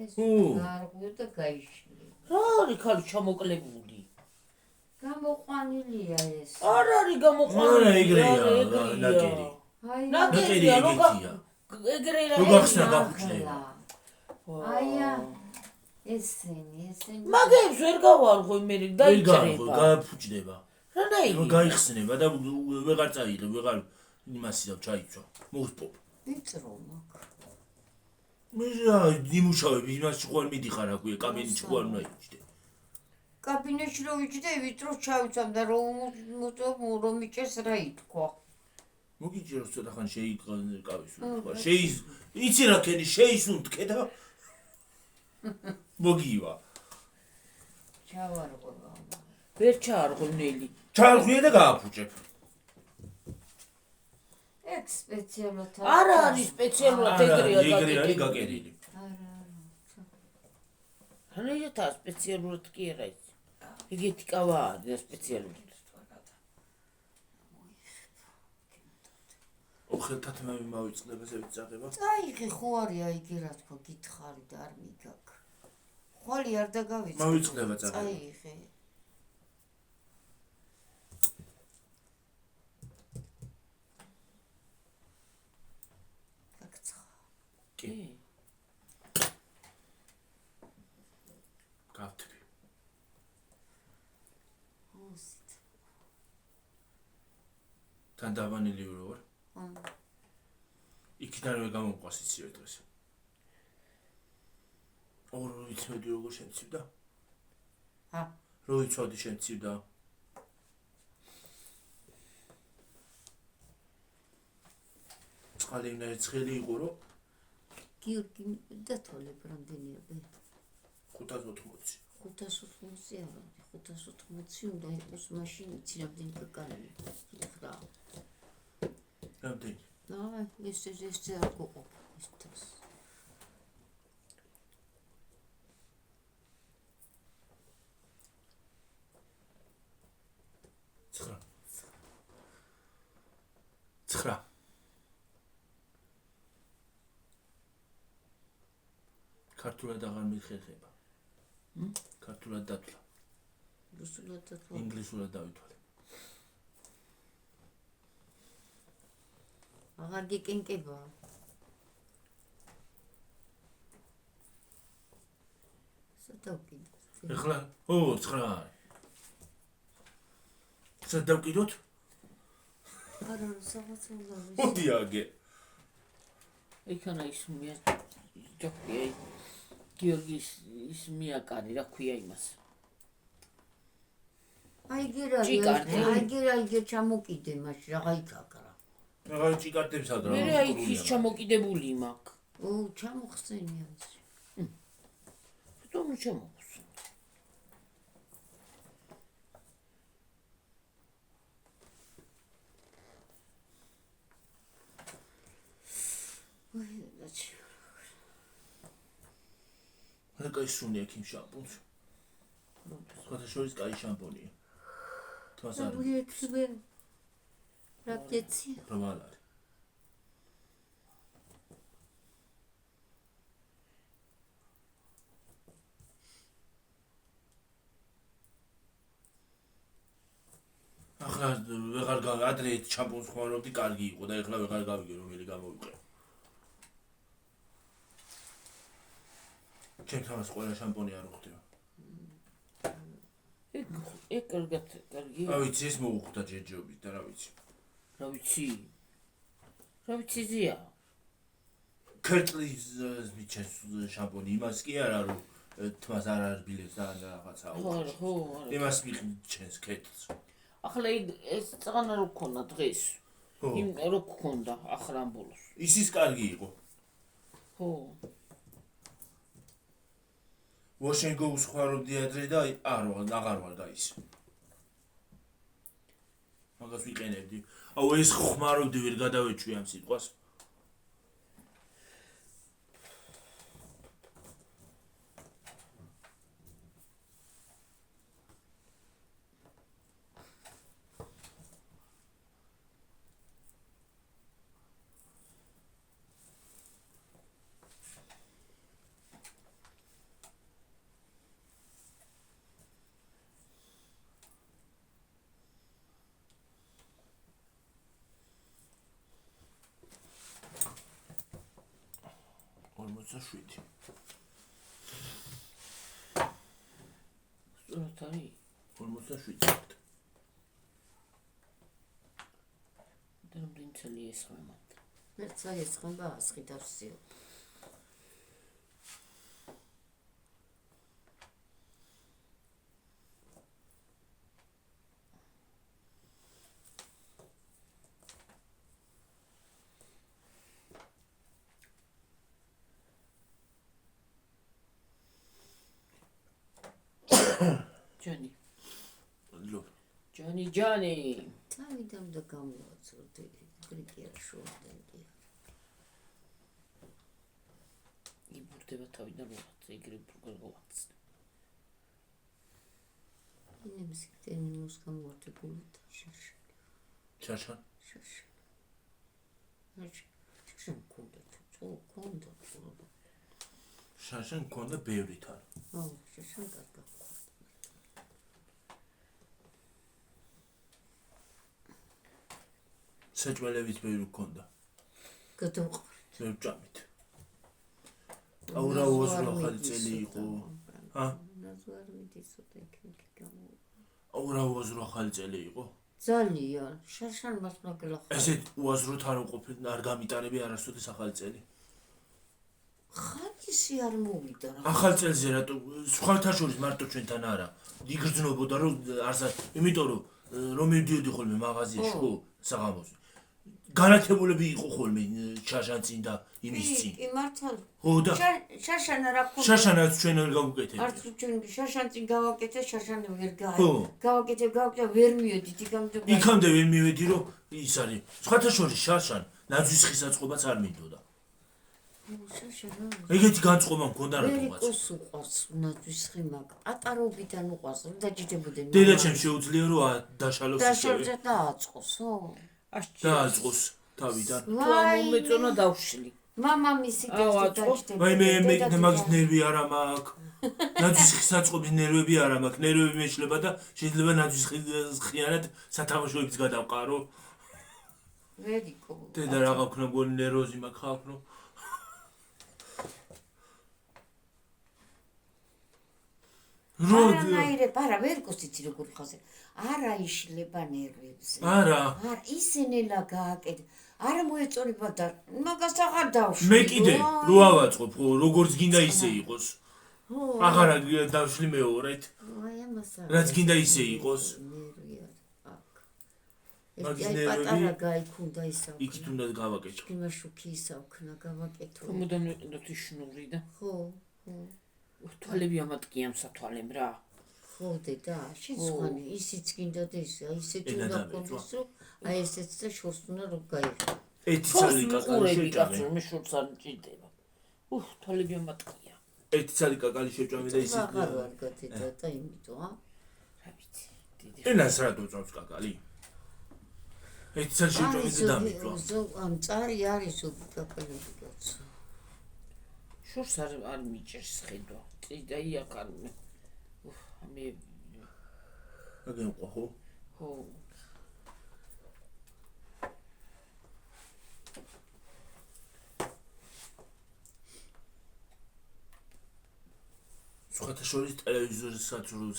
ეს გარღვიო და გაიშლება. რა არის ხალი ჩამოკლებული? გამოყვანილია ეს. არ არის გამოყვანილი. არა, ეგრეა, ნაკერი. აი, ნაკერია, ეგეთია. ეგრე რა. რო გახსნა გაფუჭდება. აია, ესენი. მაგებს ვერ გავარღვი, მე ვერ დაიჭრება. გააფუჭდება. რა დაი? გაიხსნება და ვეღარ წაიღე, ვეღარ იმასიდან ჩაიწვა. მოუსპობ. ვიწრო მაგ. მე რა იმუშავებ, იმას ხوار მიდიხარ აქვე, კაბინეტში ხوار უნდა იჭდე. კაბინეტში რო ვიჭდე, ვიწრო ჩავიცამ და რომ მიჭერს რა ითქვა. მოგიჭერს ცოტა ხან შეიკავეს თქვა. იცი რა ქენი შეისუნთქე და მოგივა. ჩავარღო. ვერ ჩაარღვი ნელი. ჩარღვიე და გააფუჭებ. ეგ სპეციალურად არ არის სპეციალურად ეგრეა გაკერილი. არა. რა სპეციალურად კი არა ის. ეგეთი კავა არის სპეციალურად. ოხელთათ მავიწყდება ზევიწაღება. წაიღე ხო არია იგი რა თქვა გითხარი და არ მიგაკ. ხვალი არ დაგავიწყე. მავიწყდება წაღება. წაიღე. კი. გავთბი. უსით. თან დავანილი ვარ. იქიდან რა გამომყვას იცი დღეს. ორი ვიცოდი როგორ შეცივდა? ჰა. რო ვიცოდი შეცივდა? წყალი უნდა ცხელი იყო რო გიორგი დათვალებ რამდენია ბე? 580. 580 არა, 580 უნდა იყოს მაშინ იცი რამდენი კაკალი. ხრა. რამდენი? აი, ეს არ გოყო ეს თავს. 9 ქართულად აღარ მიხერხება ქართულად დათვლა რუსულად დათვალე. ინგლისურად დავითვალე აღარ გიკენკება. სადავკიდე. ეხლა 9 სადავკიდოთ არა, სადაც უნდა. მოდი აგე იქანა ის მია ჯოქი გიორგის ის მიაკარი რა ქვია იმას აი გირა, ჭიკარტი. აი გირა ჩამოკიდე მაშ რაღა იკაკრა. რაღაც ჭიკარტებს ადრა მე აი ის ჩამოკიდებული მაქვს ო, ჩამოხსენია ის. თვითონ ჩამოხსენ აი, დაჩი. რა კაი სუნი აქ იმ შამპუნს სხვათა შორის კაი შამპუნია თვას არ ვიექსვე. რა გეცი? რომალ არის ახლა ვეღარ ადრე შამპუნს ხმარობდი კარგი იყო და ეხლა ვეღარ გავიგე რომელი გამოვიყე ჩემთანაც ყველა შამპუნი არ უხდება ეგ კარგი რა ვიცი ეს მოუხდა ჯერჯერობით და რა ვიცი რა ვიცი ზია ქერტლის მიჩენს შამპუნი იმას კი არა რომ თმას არ არბილებს და რაღაცა ხო იმას მიჩენს ქერტლს ახლა ეს წანა რო გქონდა დღეს ხო იმ რო გქონდა ახლა ბოლოს ისის კარგი იყო ხო ვაშენ გოუს ხარობდი ადრე და აღარ ვარ გაის მაგას ვიყენებდი აუ ეს ხმარობდი ვერ გადავეჩვი ამ სიტყვას შვიდი სწორად არის 47 და რამდენი წელი ესხმა მეც აი ესხება 100 დავსიო. ჯანი ლო ჯანი თავიდან და გამოვაცრდი გრიკია შორდენია. იბურდება თავიდან რაღაც ეგრე პროგრამაც ინემს ტერმინოს გამოვარდებული და ჩაშა შაშან კონდა შაშან კონდა ბევრი თან ო შაშან კარგა საჭმელებით ბევრი კონდა გადავყავ ბევრი ჭამით აუ რა უაზრო ხალი წელი იყო ნაზوار მიდის ოტექნიკი გამო აუ რა უაზრო ხალი წელი იყო ძალიან შაშან მასმაგლა ესეთ უაზროთ არ უყოფილ არ გამიტანები არასოდეს ახალი წელი ხალისი არ მოვიდა რა ახალ წელზე რატო სხვათა შორის მარტო ჩვენთან არა იგრძნობოდა რომ არსად იმიტომ რომ მივდიოდი ხოლმე მაღაზიაში ხო საღამოზე განათებულები იყო ხოლმე შაშანწინ და იმის წინ კი მართალ ხო და შაშანა რა ქონდა შაშანაც ჩვენ არ გავუკეთებთ არც ჩვენ შაშანწინ გავაკეთე შაშანა ვერ ხო. გავაკეთე ვერ მივედით იქამდე ვერ მივედი რომ ის არის სხვათა შორის შაშან ნაძვის ხისაწყობაც არ მინდოდა შაშანა ეგეთი განწყობა მქონდა რატომაც ვერიკოს უყვარს ნაძვის ხი მაგ პატარობიდან უყვარს დაჯიდებოდნენ დედაჩემ შეუძლია რომ დაშალოს დაშალოს და აწყოსო დააწყოს თავიდან. მომეწონა დავშლი. მამამისი დაჭდება. ვაი მე მაგის ნერვი არ მაქვს. ნაძვის საწყობის ნერვები არ მაქვს. ნერვები მეშლება და შეიძლება ნაძვის ხიანად სათამაშოებს გადავყარო. ვერიკო. დედა რა გაქვნა მგონი ნერვოზი მაქვს ხალხო. არა ვერიკოს იცი როგორ ხაზე. არა იშლება ნერვებზე. არა ისენელა გააკეთე. არა მოეწონება და მაგას აღარ დავშვი. მე კიდე რო ავაწყობ ხო როგორც გინდა ისე იყოს. აღარა დავშლი მეორედ. აი ამასა. რაც გინდა ისე იყოს. ნერვია აქ. მაგის ეს ნერვები პატარა გაიქუნდა ისა. იქით უნდა გავაკეთო. იმაშუქი ისა ვქნა გავაკეთო. მომდან ვიყიდოთ ის შნური და ხო. თვალები ამატკიამ სათვალემ რა. ხო დედა, შეცვანი ისიც გინდა და ისე, აი ესეც უნდა გქონდეს რომ აი ესეც და შორს უნდა რომ გაიღო. ერთი ცალი კაკალი შეჭამე. მე შორს არ მჭირდება. თვალები ამატკია. ერთი ცალი კაკალი შეჭამე და ისე. აღარ ვარ გადედა და იმიტომ, რა ვიცი. დიდი. ენას რა დაწავს კაკალი? ერთი ცალი შეჭამე და დამიწვა. ამ წარი არის უბი კაკალები კაცო. შორს არ მიჭერს ხედვა. წიდა იქ არ მე აგენყვა ხო? ხო. სხვათა შორის ტელევიზორის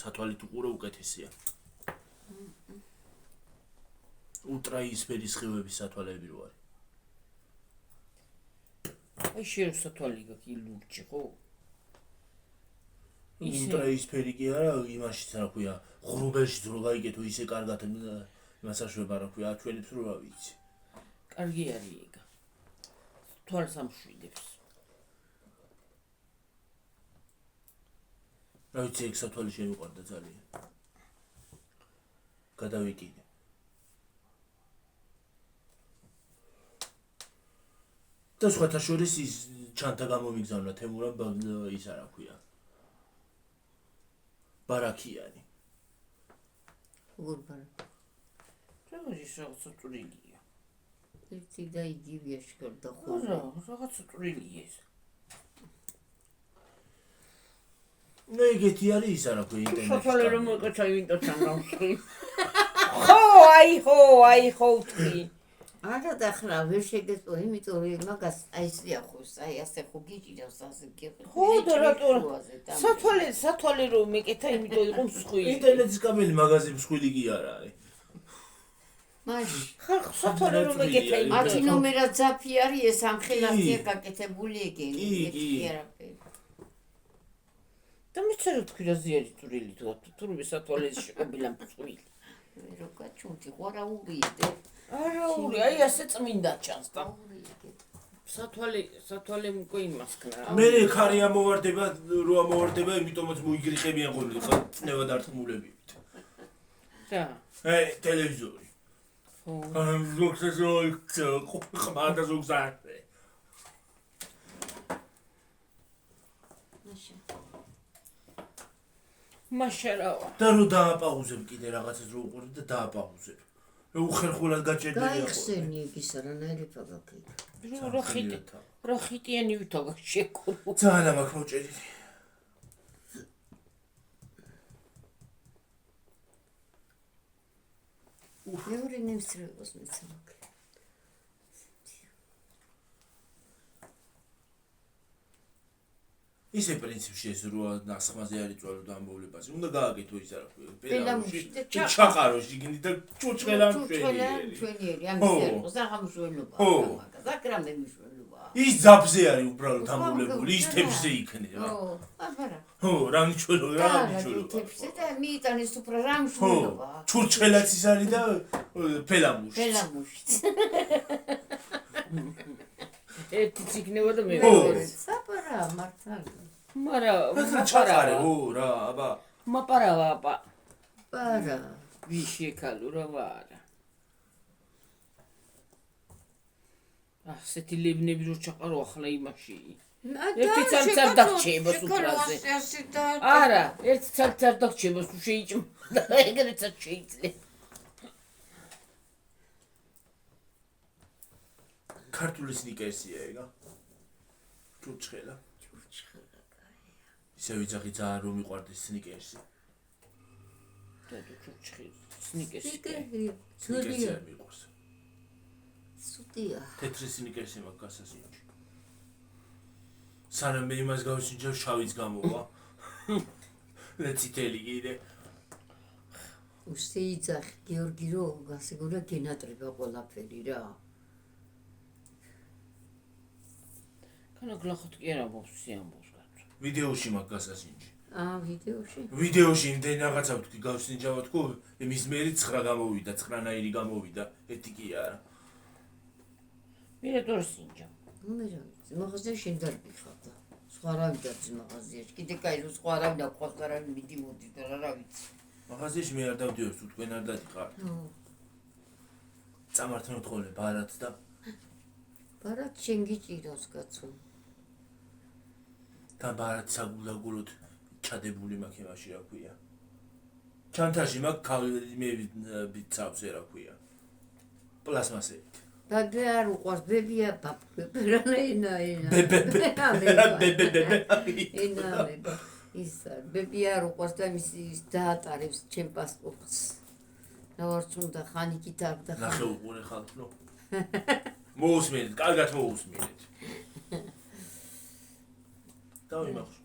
სათვალით უყურე უკეთესია. ულტრა ისფერი სხივების სათვალები რო არის. აი შენ სათვალი გაქვს ლურჯი ხო? ულტრა ისფერი კი არა, იმაშიც რა ქვია, ღრუბელშიც რო გაიგეთო ისე კარგად იმას აშვება რა ქვია, ჩვენებს რო რა ვიცი. კარგი არის ეგ. თვალს ამშვიდებს. რა ვიცი ეგ სათვალი შემიყვარდა ძალიან. გადავიკიდე. და სხვათა შორის ის ჩანთა გამომიგზავნა თემურამ ის რა ქვია. ბარაქიანი. როგორ ბარაქი? რაღაც რაღაცა წვრილია. ერთი და იგივეა შეგარდა ხო? არა, რაღაცა წვრილია ეს. მე ეგეთი არის ის რა ქვია ინტერნეტში. სათვალე რომ მოკეთა იმიტომ ჩანგავსხი. აი ხო თქვი. არა და ახლა ვერ შეგეწო, იმიტომ რომ მაგას აი ესე ახოს, აი ასე ხო გიჭირავს ასე გიყო. ხო და რატო? სათვალე რომ მეკეთა იმიტომ იყო მსხვილი. ინტერნეტის კაბელი მაღაზია მსხვილი კი არ არის. მაშინ ხალხ სათვალე რომ მეკეთა იმიტომ. 10 ნომერად ძაფი არის ეს ამხელასია გაკეთებული ეგენი. კი. არაფერი. და მეცერ თქვი რა ზიარი წვრილი თუ რომ სათვალეს შეყობილა მსხვილი. რო გაჩუნთი ყვარაურია და არაური, აი ასე წმინდა ჩანს და სათვალე მკო იმას ქნა. მე ხარი ამოვარდება, რო ამოვარდება, იმიტომაც მოიგრიხებიან ხოლმე ხა წნევა დარტყმულებით. და აი ტელევიზორი. ხო. ხმადა ზოგზარდე. მაშარავა. და რო დააპაუზებ კიდე რაღაცას რო უყურებ და დააპაუზებ. რო უხერხულად გაჭერდები ხო. გაიხსენი ის არანაირი ფაგაკი. რო ხიტიანი ვითოგა შეკურო. ძალიან მაქვს მოჭერილი. მეორე ნემსრევოს მეცამაკ. ისე პრინციპში ეს რო ნასხმაზე არის წვალო და ამბობლებაზე. უნდა გააკეთო ის არა ქვია. პელამუში და ჩაყარო შიგნით და ჭუჭყელა ჩვენიერი ამის ერყოს აღმშვენობა. მაგას აკრამე მშვენობა. ის ძაფზე არის უბრალოდ ამბობლებული, ის თებსზე იქნება. ო, აბარა. ხო, რა მიჩვენო, რა მიჩვენო. თებსზე და მიიტანეს უფრო რა მშვენობა. ჩურჩხელაც ის არის და პელამუში. პელამუშიც. ერთი ციგნება და მე. საპარა მართალი. მარა, ჩაყარე, ო, რა, აბა. მაპარავა აბა. პარა. ვიში კალუ რა ვარა. ასეთი ლებნები რო ჩაყარო ახლა იმაში. ერთი ცალიც არ დაგჭირებას უფრაზე. არა, ერთი ცალიც არ დაგჭირებას თუ შეიჭმა და ეგრეცაც შეიძლება. ქართული სნიკერსია ეგა. ჭურჭხელა. ისე ვიცახი ძალიან რომ მიყვარდეს სნიკერსი. დედო ჭურჭხი სნიკერსი. სნიკერსი არ მიყვარს. სუდია. თეთრი სნიკერსი მაქვს გასასინჯი. სანამ მე იმას გავსინჯავ შავიც გამოვა. ლეციტელი კიდე. უშეიძახი გიორგი რო გასიგურა გენატრება ყველაფერი რა. კანა გლახოთ კი არა მოვსი ამბობს კაცო. ვიდეოში მაქვს გასასინჯი. ვიდეოში? ვიდეოში იმდენ რაღაცა ვთქვი გავსინჯავ თქო, იმის მერი 9 გამოვიდა, 9-ნაირი გამოვიდა, ერთი კი არა. მე რატო სინჯა? მე რა ვიცი, მაღაზიაში შენ დარბიხავდა. სხვა არავინ დარბის მაღაზიაში. კიდე კაი რო სხვა არავინ აქვს, არავინ მიდი მოდი და რა ვიცი. მაღაზიაში მე არ დავდივარ, თუ თქვენ არ დადიხარ. წამართნოთ ხოლმე ბარათს და ბარათ შენ გიჭირავს კაცო. და ბარათი საგულაგულოდ ჩადებული მაქვს იმაში რა ქვია. ჩანთაში მაქვს მე ვიცავს რა ქვია. პლასმასებით. ბაბე არ უყვარს, ბებია ბაბე. რანა. ბებე. ის ბები არ უყვარს და ის დაატარებს ჩემ პასპორტს. დავარც უნდა ხანიკით არ და ნახე უყურე ხალხო. მოусმინეთ, კარგად მოусმინეთ. დავიმახსოვრე.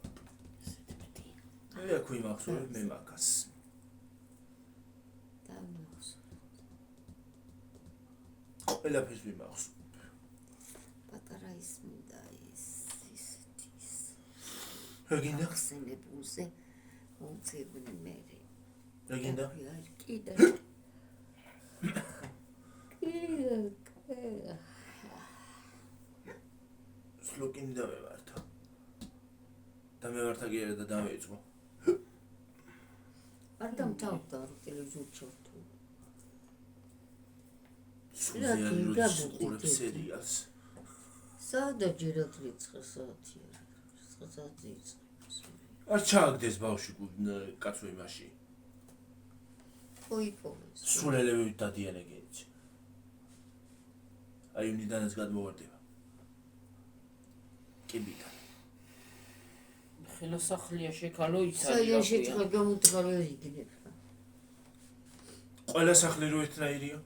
მე ქვიმახსოვრე მე მაგას. ყველაფერს ვიმახსოვრე. პატარა ის მინდა ის. რა გინდა? ხსენებულზე მომწებნი მე. რა გინდა? კიდე. სლოკინი დავევართა. და მე ვართა გიერა და დავეწყო. არ დამთავრდა ტელევიზიურ ჩორთო. სულზეა სერიალს. სადა ჯერათ რიცხა საათია. საათი იწყებს. არ ჩააგდეს ბავშვი კაცო იმაში. ოიპოვეს. სულელები დადიან ეგეც. აი უნიდანაც გადმოვარდება. კიბიდან. ხელოსახლია შეკალო იცარი. საიდან შეჭრა გამუდღარო იგნებდა. ყველა სახლი რო ერთნაირია?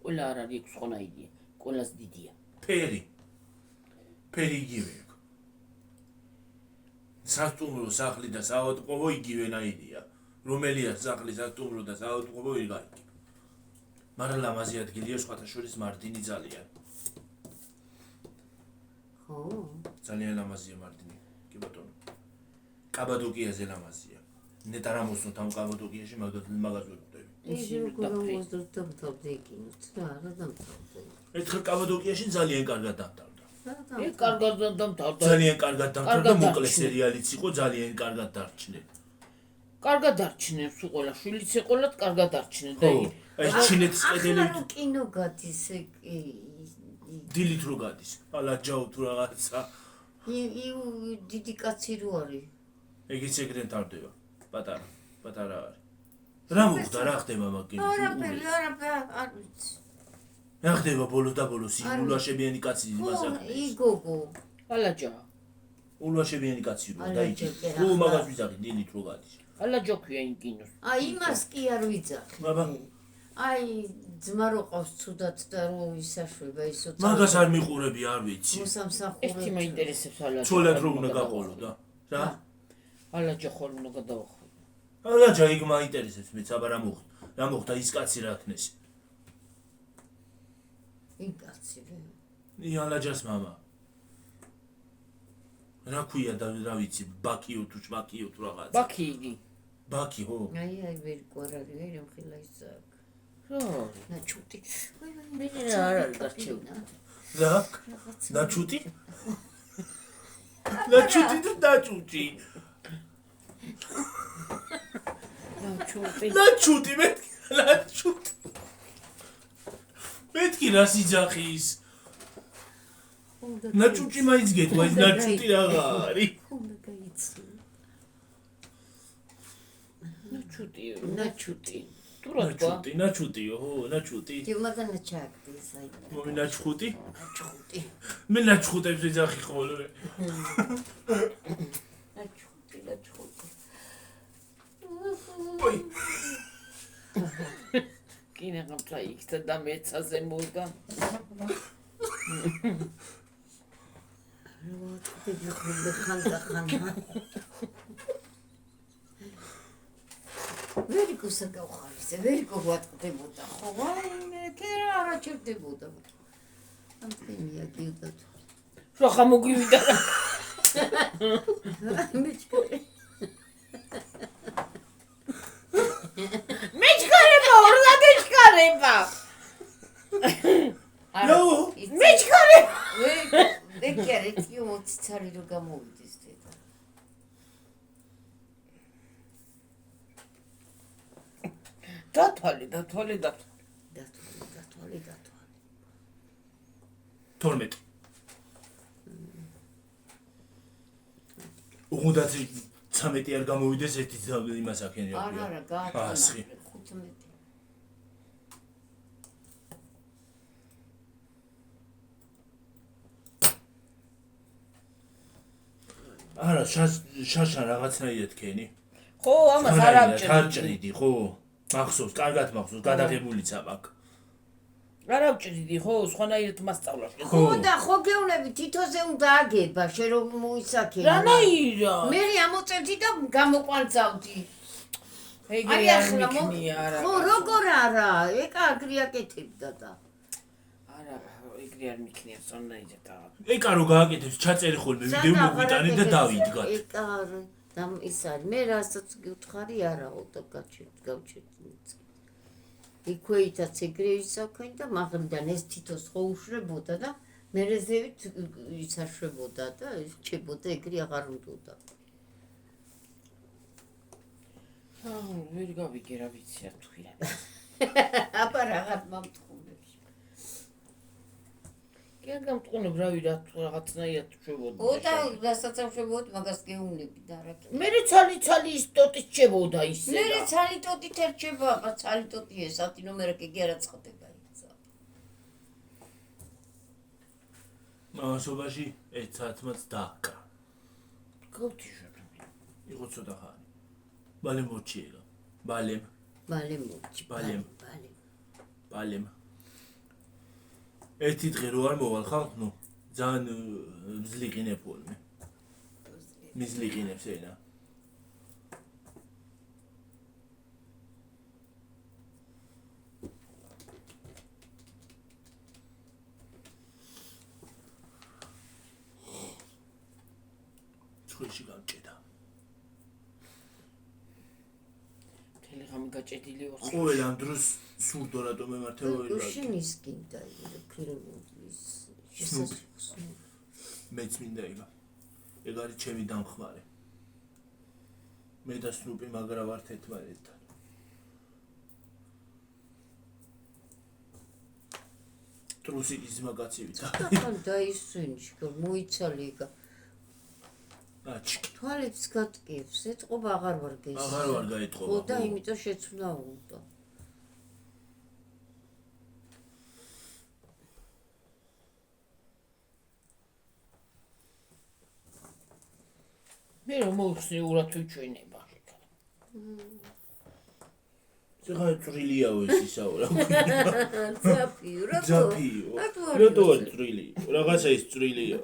ყველა არ არის აქვს ხონაიდია. ყველას დიდია. ფერი იგივე აქვს. სასტუმრო სახლი და საავადმყოფო იგივენაირია. რომელია სახლი სასტუმრო და საავადმყოფო იგივე. მაგრამ ლამაზი ადგილია სხვათა შორის მარდინი ძალიან. ხო. ძალიან ლამაზია მარდინი. კი ბატონო. კაბადოკიაზე ლამაზია. ნეტა რა მოსვოთ ამ კაბადოკიაში მაგას ვეკვდები. ის როგორ მომწონდა ეკინოთ რა დამთავრდა. ერთხელ კაბადოკიაში ძალიან კარგად დამთავრდა. ეს კარგად დამთავრდა. ძალიან კარგად დამთავრდა, მოკლე სერიალიც იყო, ძალიან კარგად დარჩნენ. კარგად დარჩნენ სულ ყველა შვილიც ეყოლათ კარგად დარჩნენ და აი ჩინეთის კედელები კინო გადის დილით რო გადის. ალაჯაო თუ რაღაცა. დიდი კაცი რო არის. ეგეც ეგრენ თავდება. პატარა არის. რა მოხდა, რა ხდება მაგ კინოში? არაფერი არ ვიცი. რა ხდება ბოლოს და ბოლოს ულვაშებიანი კაცი იმას აქვს. იგოგო. ალაჯა. ულვაშებიანი კაცი რო დაიჭირა. თუ მაგას ვიზახი დილით რო გადის. ალაჯოქია იმ კინოს. აი იმას კი არ ვიძახი. ბაბა აი ძმა რო ყავს ცუდად და რო ისაშვება ისო მაგას არ მიყურები, არ ვიცი. მოსამსახურე. ერთი მაინტერესებს ალაჯა. ცოლად რო უნდა გაყოლო და რა? ალაჯა ხოლმე უნდა გადავახო. ალაჯა იქ მაინტერესებს მეც, აბა რა მოხდა ის კაცი რა ქნეს. იმ კაცი ვე. ალაჯას მამა. რა ქვია და რა ვიცი, ბაკიო თუ ჭმაკიო თუ რაღაც. ბაქი იგი. ბაკი ხო? აი ვერ ყვარალი ვერ მხილა ისაკ. რა? ნაჩუტი. მე რა არ არის დარჩენა. რა? ნაჩუტი? ნაჩუტი თუ ნაჩუტი? ნაჩუტი ნაჩუტი. მეთქი რა სიძახის? ნაჩუტი მაინც გეტყვა ის ნაჩუტი რაღა არის? უნდა გაიცნო. ნაჩუტი. თუ რა თქვა? ნაჩუტიო, ხო, ნაჩუტი. დიუმადანა ჩაკდი საი. მომი ნაჩხუტი? ნაჩხუტი. მე ნაჩხუტებს ვიძახი ხოლმე. ნაჩხუტი. ოი. კინე გამწა იქცა და მეცაზე მოვიდა. ვატყდი ხანდა. ვერიკოსა გავხარისე, ვერიკო ვატყდებოდა, ხო, ვაიმე, კერა არა ჩერდებოდა. ამ თემია გიუდა თუ. რა მოგივიდა? მეჩქარე. მეჩქარება, ორლადეჩქარება. ნო, მეჩქარება. ვეკერე, თიო 20 წელი რო გამოვიდეს დედა. დათვალე. 12. უღუდაც 13 არ გამოვიდეს ერთი იმას აქენ რა. არა, გაათვალე 15. არა, შაშა რაღაცნაირად ქენი. ხო, ამას არ ავჭრიდი. არჭრიდი, ხო? მახსოვს, კარგად მახსოვს, გადაღებულიც აქვს. არ ავჭრიდი, ხო, სხვანაირად მასწავლა. ხო და ხო გეუნები თითოზე უნდა აგება, შენ რომ მოისაქე. რანაირა? მე ამოწევდი და გამოყვანწავდი. ეგრე არ მიქნია, არა. ხო, როგორ არა? ეკა აგრი აკეთებდა და. არა, ეგრე არ მიქნია, სწორნაირად. ეკა რო გააკეთებს, ჩაწერი ხოლმე ვიდეო მოგვიტანი და დავიდგათ. ეკა და ის არის, მე რასაც გიუთხარი არაო და გავჩერდი. იქვეითაც ეგრე ისაქვენ და მაღლიდან ეს თითოს ხო უშვებოდა და მერეზევით ისაშვებოდა და ჩებოდა ეგრე აღარ უნდოდა. ვერ გავიგე რა ვიცი რა თქვია. აბა რაღაც მომწყობებს. კი არ გამწყობ რავი რაღაცნაირად შვებოდა. ოდა რასაც შვებოდა მაგას გეუნები და რა. მე ცალი ის ტოტის ჩებოდა ისე. მე ცალი ტოტით ერჩება, აბა ცალი ტოტი ესათი ნომერა კი არა წხდება ისა. მასობაში ეცათმაც დააკრა. გავთიშოთ. იყო ცოტა ხანი. ბალე მოჩიელა. ბალემ. ერთი დღე რო არ მოვალ ხალხ, ნუ ძალიან მზლიყინებ ხოლმე. მიზლიყინებს ენა. ცხვირში გამჭედა. ტელეგრამი გაჭედილი ვარ. ყოველ ამ დროს სურდო რატო მემართებოდი. გუშინის გინდა ფილმის შესაძლებლობა. მეც მინდა იგა. ეგ არის ჩემი დამხმარე. მე და სნუპი მაგრა ვართ ერთმანეთთან. ტრუსიკის მაგაცივით. ახლა დაისვენი შეგო მოიცალი იგა. აჩკი. თვალებს გატკიებს, ეთყობა აღარ ვარ გეს. აღარ ვარ გაეთყობა. ხო და იმიტომ შეცვლა უნდა. მე რომ მოვხსნი ურად ვიჩვენება. ზღა წრილიაო ეს ისაო რა. ძაფიო, ძაფიო. რატო არ წრილი? რაღაცა ის წრილიაო.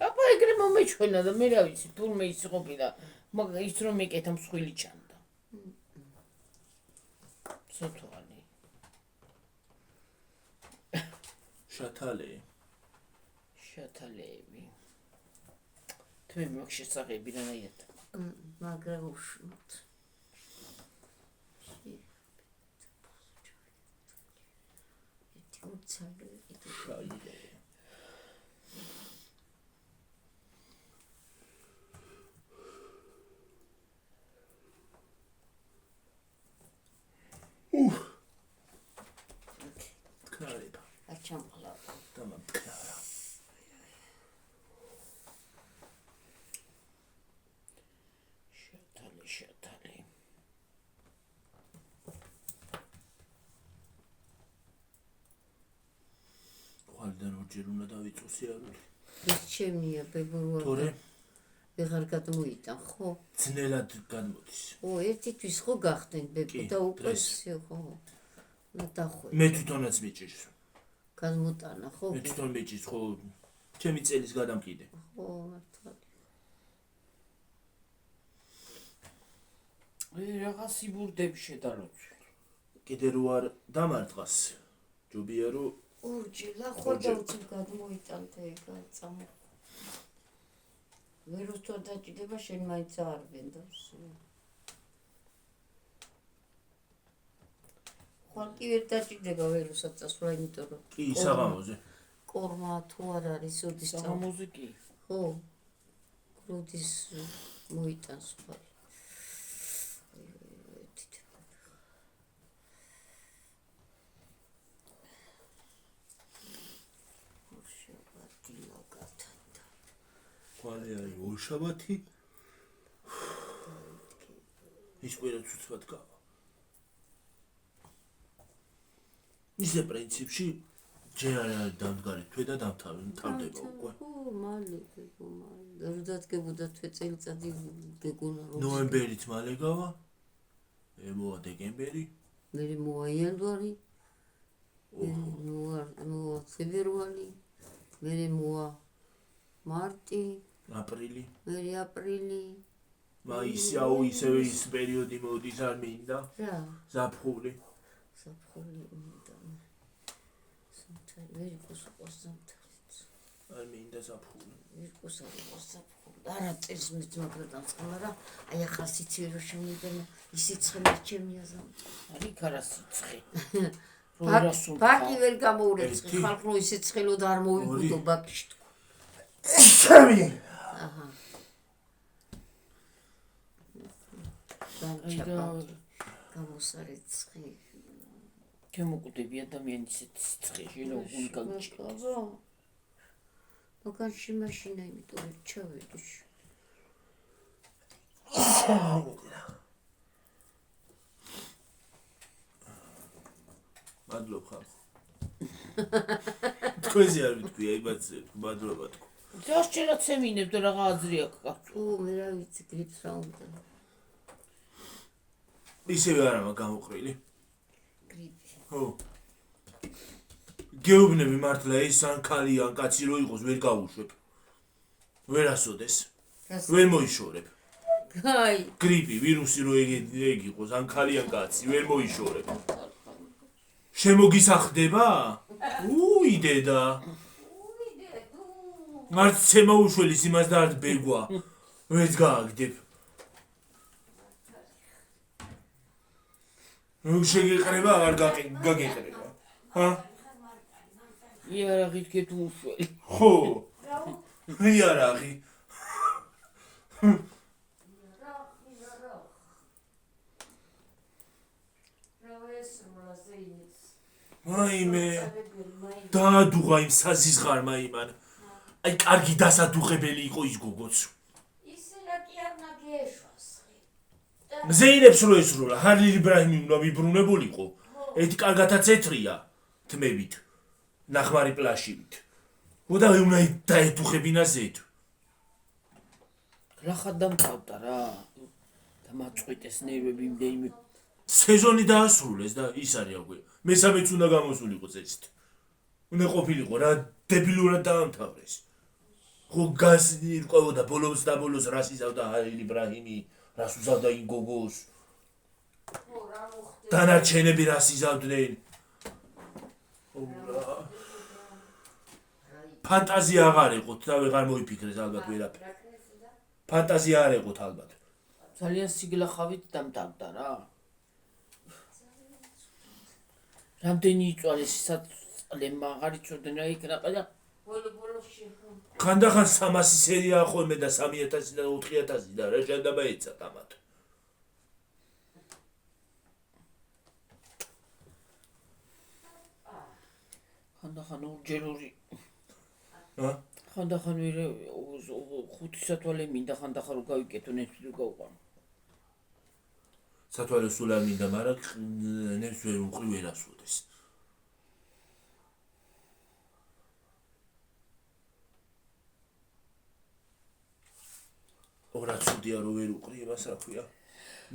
აბა ეგრე მომეჩვენა და მე რა ვიცი, თურმე ის ყოფილა, მაგრამ ის რომ მეკეთა მსხვილი ჩანდა. სოთვალი. შათალეები. თმე მაგ შესაღები რანაირად. მაგრა უშნოთ. შაილე. თქარება. აჩამყლა. დამამტკარა. შათალე. ორჯერ უნდა დავიწყო სიარული. ეს ჩემია ბებურვა. თორე ვეღარ გადმოიტან ხო? ძნელად გადმოდის. ო, ერთისთვის ხო გახდნენ ბებო და უკვე всё ხო. ნათახვე. მე თვითონაც მიჭირს. გადმოტანა ხო? მე თვითონ მიჭირს ხო ჩემი წელის გადამკიდე. ხო, მართალი. რაღაც სიბურდები შედალოცვი. კიდე რო არ დამარტყას. ჯობია რომ ორჯილა ხო დავწევ გადმოიტანთე გაწამო. ვერ უთო დაჭიდება შენ მაინც არ ვენდავს. ხვალ კი ვერ დაჭიდება ვერ უსაწასვლა, იმიტომ რომ კი საღამოზე. კორმა თუ არ არის ოდის საღამოზე კი. ხო. გროდის მოიტანს ხვალ. ხვალე არის ორშაბათი. ის კვირა ცუცბად გავა. ისე პრინციპში ჯერ არ დამდგარი თვე და დამთავრდება უკვე. ხო, მალე გეგო მალე. რო დადგებოდა თვე წელიწადი გეგონა რომ. ნოემბერით მალე გავა. მოვა დეკემბერი. მე მოვა იანვარი. მოვა ფევრალი. მე მოვა მარტი. აპრილი. მე აპრილი. მაისი აუ ისევე ის პერიოდი მოდის არ მინდა. რა? ზაფხული. საფხული უნდა. ვერ იყოს ყოსამთარიც. არ მინდა ზაფხული. ვერ იყოს საფხული. არა წელს მეც მაგრამ წყლა აი ახლა სიცივე რო შემიძლია ისიცხე ჩემია ზამ. არის არა სიცხე. ბაკი ვერ გამოურეცხი ხალხ რო ისიცხელო და არ მოვიგუდო ბაკში. სამი. აჰა. გამოსარეცხი. შემოკვდები ადამიანის სიცხე შენო გულგანჭირდება. მაგაში მაშინა იმიტომ ვერ ჩავედი. მადლობ ხალხო. თქვენზე არ ვიტყვი, აი ბაცე, მადლობა თქო. ძაშერაც ემინებ და რაღა აზრი აქვს კაცო. მე რა ვიცი გრიპს რა უნდა. ისევე არა მაგ გამოყრილი. გრიპი. ხო. გეუბნები მართლა ეს ან ქალი ან კაცი რო იყოს ვერ გავუშვებ. ვერ ასოდეს. ვერ მოიშორებ. აი. გრიპი, ვირუსი რო ეგ იყოს ან ქალი ან კაცი ვერ მოიშორებ. შემოგისახდება? უი დედა. მარც შემოუშველის იმას და არ ბეგვა. ვერც გააგდებ. ნუ შეგეყრება, აღარ გაგეყრება. ჰა? იარაღით გეთუშველი. ხო. იარაღი. მაიმე დაადუღა იმ საზიზღარმა იმან. აი კარგი დასადუღებელი იყო ის გოგოც. ისენა კი არ ნაგეშვას. მზეინებს რო ესრულა, ჰალილ იბრაჰიმი უნდა მიბრუნებულიყო. ერთი კარგათაც ეთრია თმებით. ნახმარი პლაშივით. ოდა უნდა დაეთუხებინა ზეთ. რახა დამთავრდა რა. და მაწყვიტეს ნერვები იმდენი სეზონი დაასრულეს და ის არის აგვე. მესამეც უნდა გამოსულიყო წესით. უნდა ყოფილიყო რა დებილურად დაამთავრეს. ხო გას ირკვეოდა ბოლოს და ბოლოს რას იზავდა ჰალილ იბრაჰიმი, რას უზავდა იმ გოგოს. დანარჩენები რას იზავდნენ. ფანტაზია აღარ ეყოთ და ვეღარ მოიფიქრეს ალბათ ვერაფერი. ფანტაზია არ ეყოთ ალბათ. ძალიან სიგლახავით დამტარდა რა. რამდენი იწვალეს საწლე აღარ იცოდნენ რა იქ რაყა და ბოლო-ბოლოში ხო. ხანდახან 300 სერია ხოლმე და 3000 და 4000 და რა შეიძლება ეცათ ამათ. ხანდახან ორჯერორი ჰა? ხანდახან ვერ 5 სათვალე მინდა ხანდახან რო გავიკეთო ნეფს რო გავყავ. სათვალე სულ არ მინდა, მაგრამ ნებს ვერ უყრი ვერ ასვოდეს. ორად ცუდია რომ ვერ უყრი იმას რა ქვია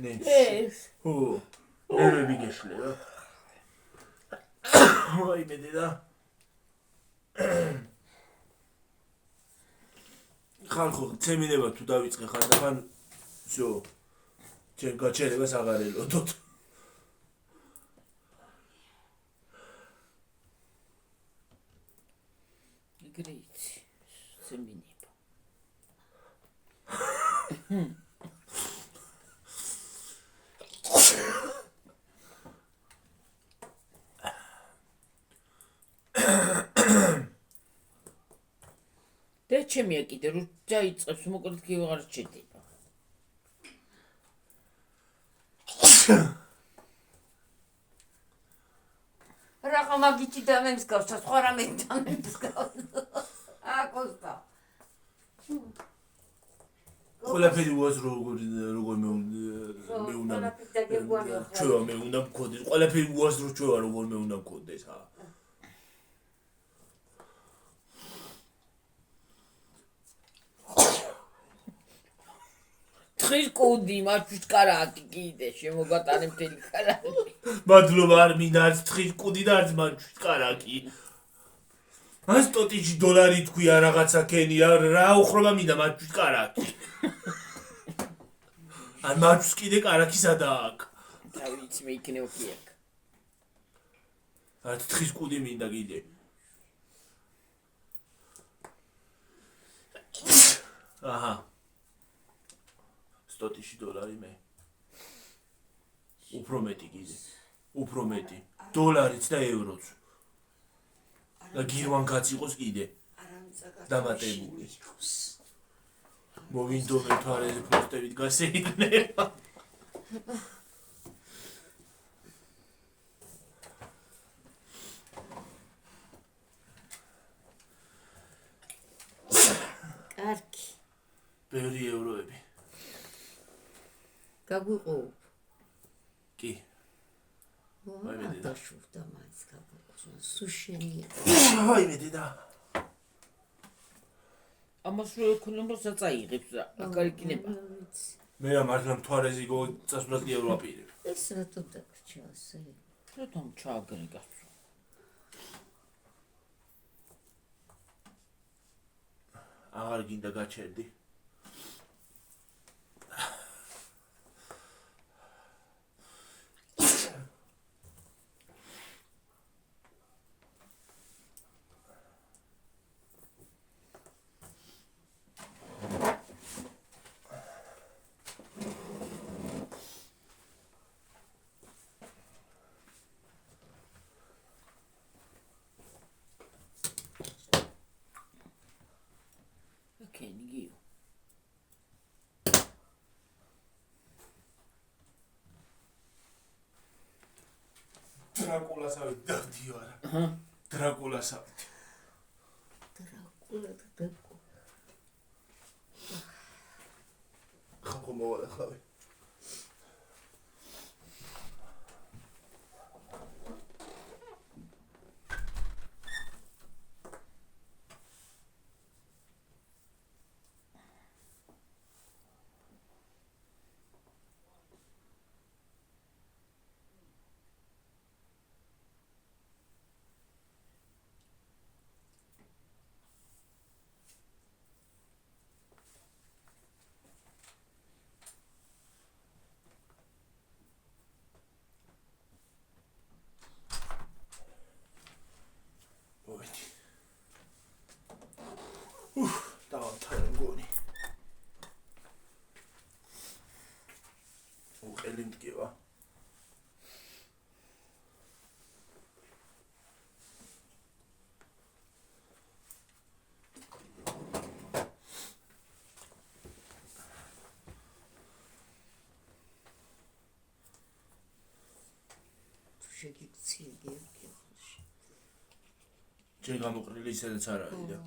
ნენს ეს ხო ნერვები გეშლება აი მე დედა ხალხო ცემინება თუ დავიწყე ხანდახან всё ჩემ გაჩერებას აღარ ელოდოთ ეგრე იცი ზემინება და ჩემია კიდე რომ დაიწყებს მოკლედ კი აღარ ჩედება რაღა მაგიჩი დამემსგავს და სხვა რამე დამემსგავს აკოსტა ყველაფერი უაზრო როგორ მე უნდა ჩვევა მე უნდა მქონდეს ყველაფერი უაზრო ჩვევა როგორ მე უნდა მქონდეს თხრის კუდი მაჩვით კარაკი კიდე შემოგატანე მთელი კარაკი მადლობა არ მინდა არც თხრის კუდი და არც მაჩვით კარაკი მას $100 თქვია რაღაცა ქენია რა უხრობა მინდა მაჩვით კარაკი ან მაჩვს კიდე კარაკი სადა აქ თავიც მე იქნევ კი აქ არც თხრის კუდი მინდა კიდე აჰა $100 მე უფრო მეტი კიდე უფრო მეტი დოლარიც და ევროც და გირვან კაც იყოს კიდე დამატებული მოვინდომე თვარეზე პოსტებით გასეირნება კარგი ბევრი ევროები გაგვიყოფ კი აი მე დაშურდა მაინც გაგვიყოფ სუშენია აი მე დედა ამას რო ეკონომიკა საწაიღებს რა აღარ იქნება მე რა მართლა თვარეზე გაწასვლად კი ევროპირებ ეს რატო დაგრჩა ასე რატომ ჩააგრე გასწო აღარ გინდა გაჩერდი ნიგიო დრაკულასავით დავდიო არა დრაკულასავით დრაკულა და დაკო ხალხო მოვადახლავე დავამთავრე მგონი უყელი მდგება შეგიქცია გიორგი ჯერ გამოყრილი ისედაც არ არის და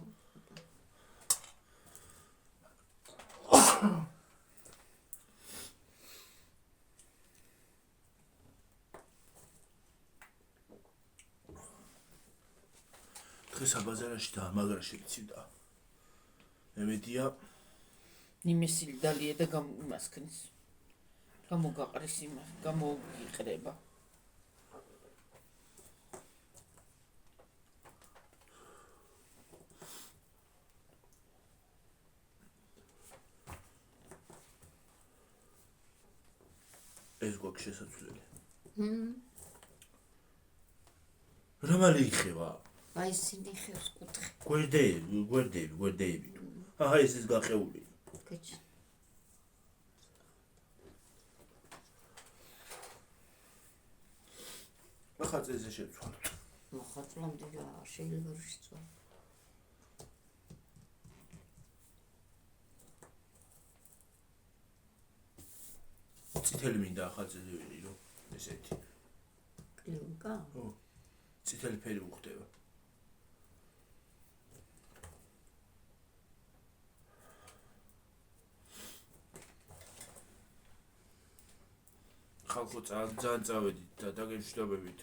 დღეს აბაზარაში და მაგრა შეიცივდა. ემედია ნიმესილი დალია და იმას ქნის. გამოგაყრის იმას, გამოგიყრება. ეს გვაქვს შესაძლებელი. რა მალე იხება? აი ისინი ხევს კუთხე. გვერდები. აჰა ეს ის გაყეული. კეჩ. ხაწეზე შეცვალოთ. მოხატლამდე რა შეიძლება შეცვალო. წითელი მინდა ხაწეზე ვიდიო ესეთი. კლინკა? ო. წითელი ფერი უხდება. ხალხო ძალიან წავედით და დაგემშვიდობებით.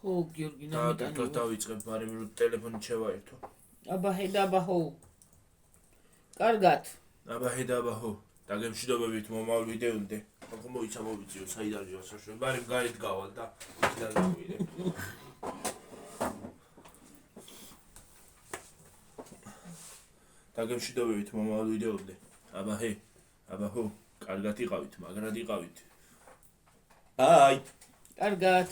ხო, გიორგი და დოქტორს დავიწყებ, მაგრამ რომ ტელეფონით შევაერთო. აბაჰე და აბაჰო. კარგად. აბაჰე და აბაჰო. დაგემშვიდობებით მომავალ ვიდეომდე. ხალხო მოიცა მოვიწიო საიდანჯო საშუალება. მაგრამ გარეთ გავალ და იქიდან გავიდე. დაგემშვიდობებით მომავალ ვიდეომდე. აბაჰე, აბაჰო. კარგად იყავით, მაგრად იყავით. Bye. კარგად.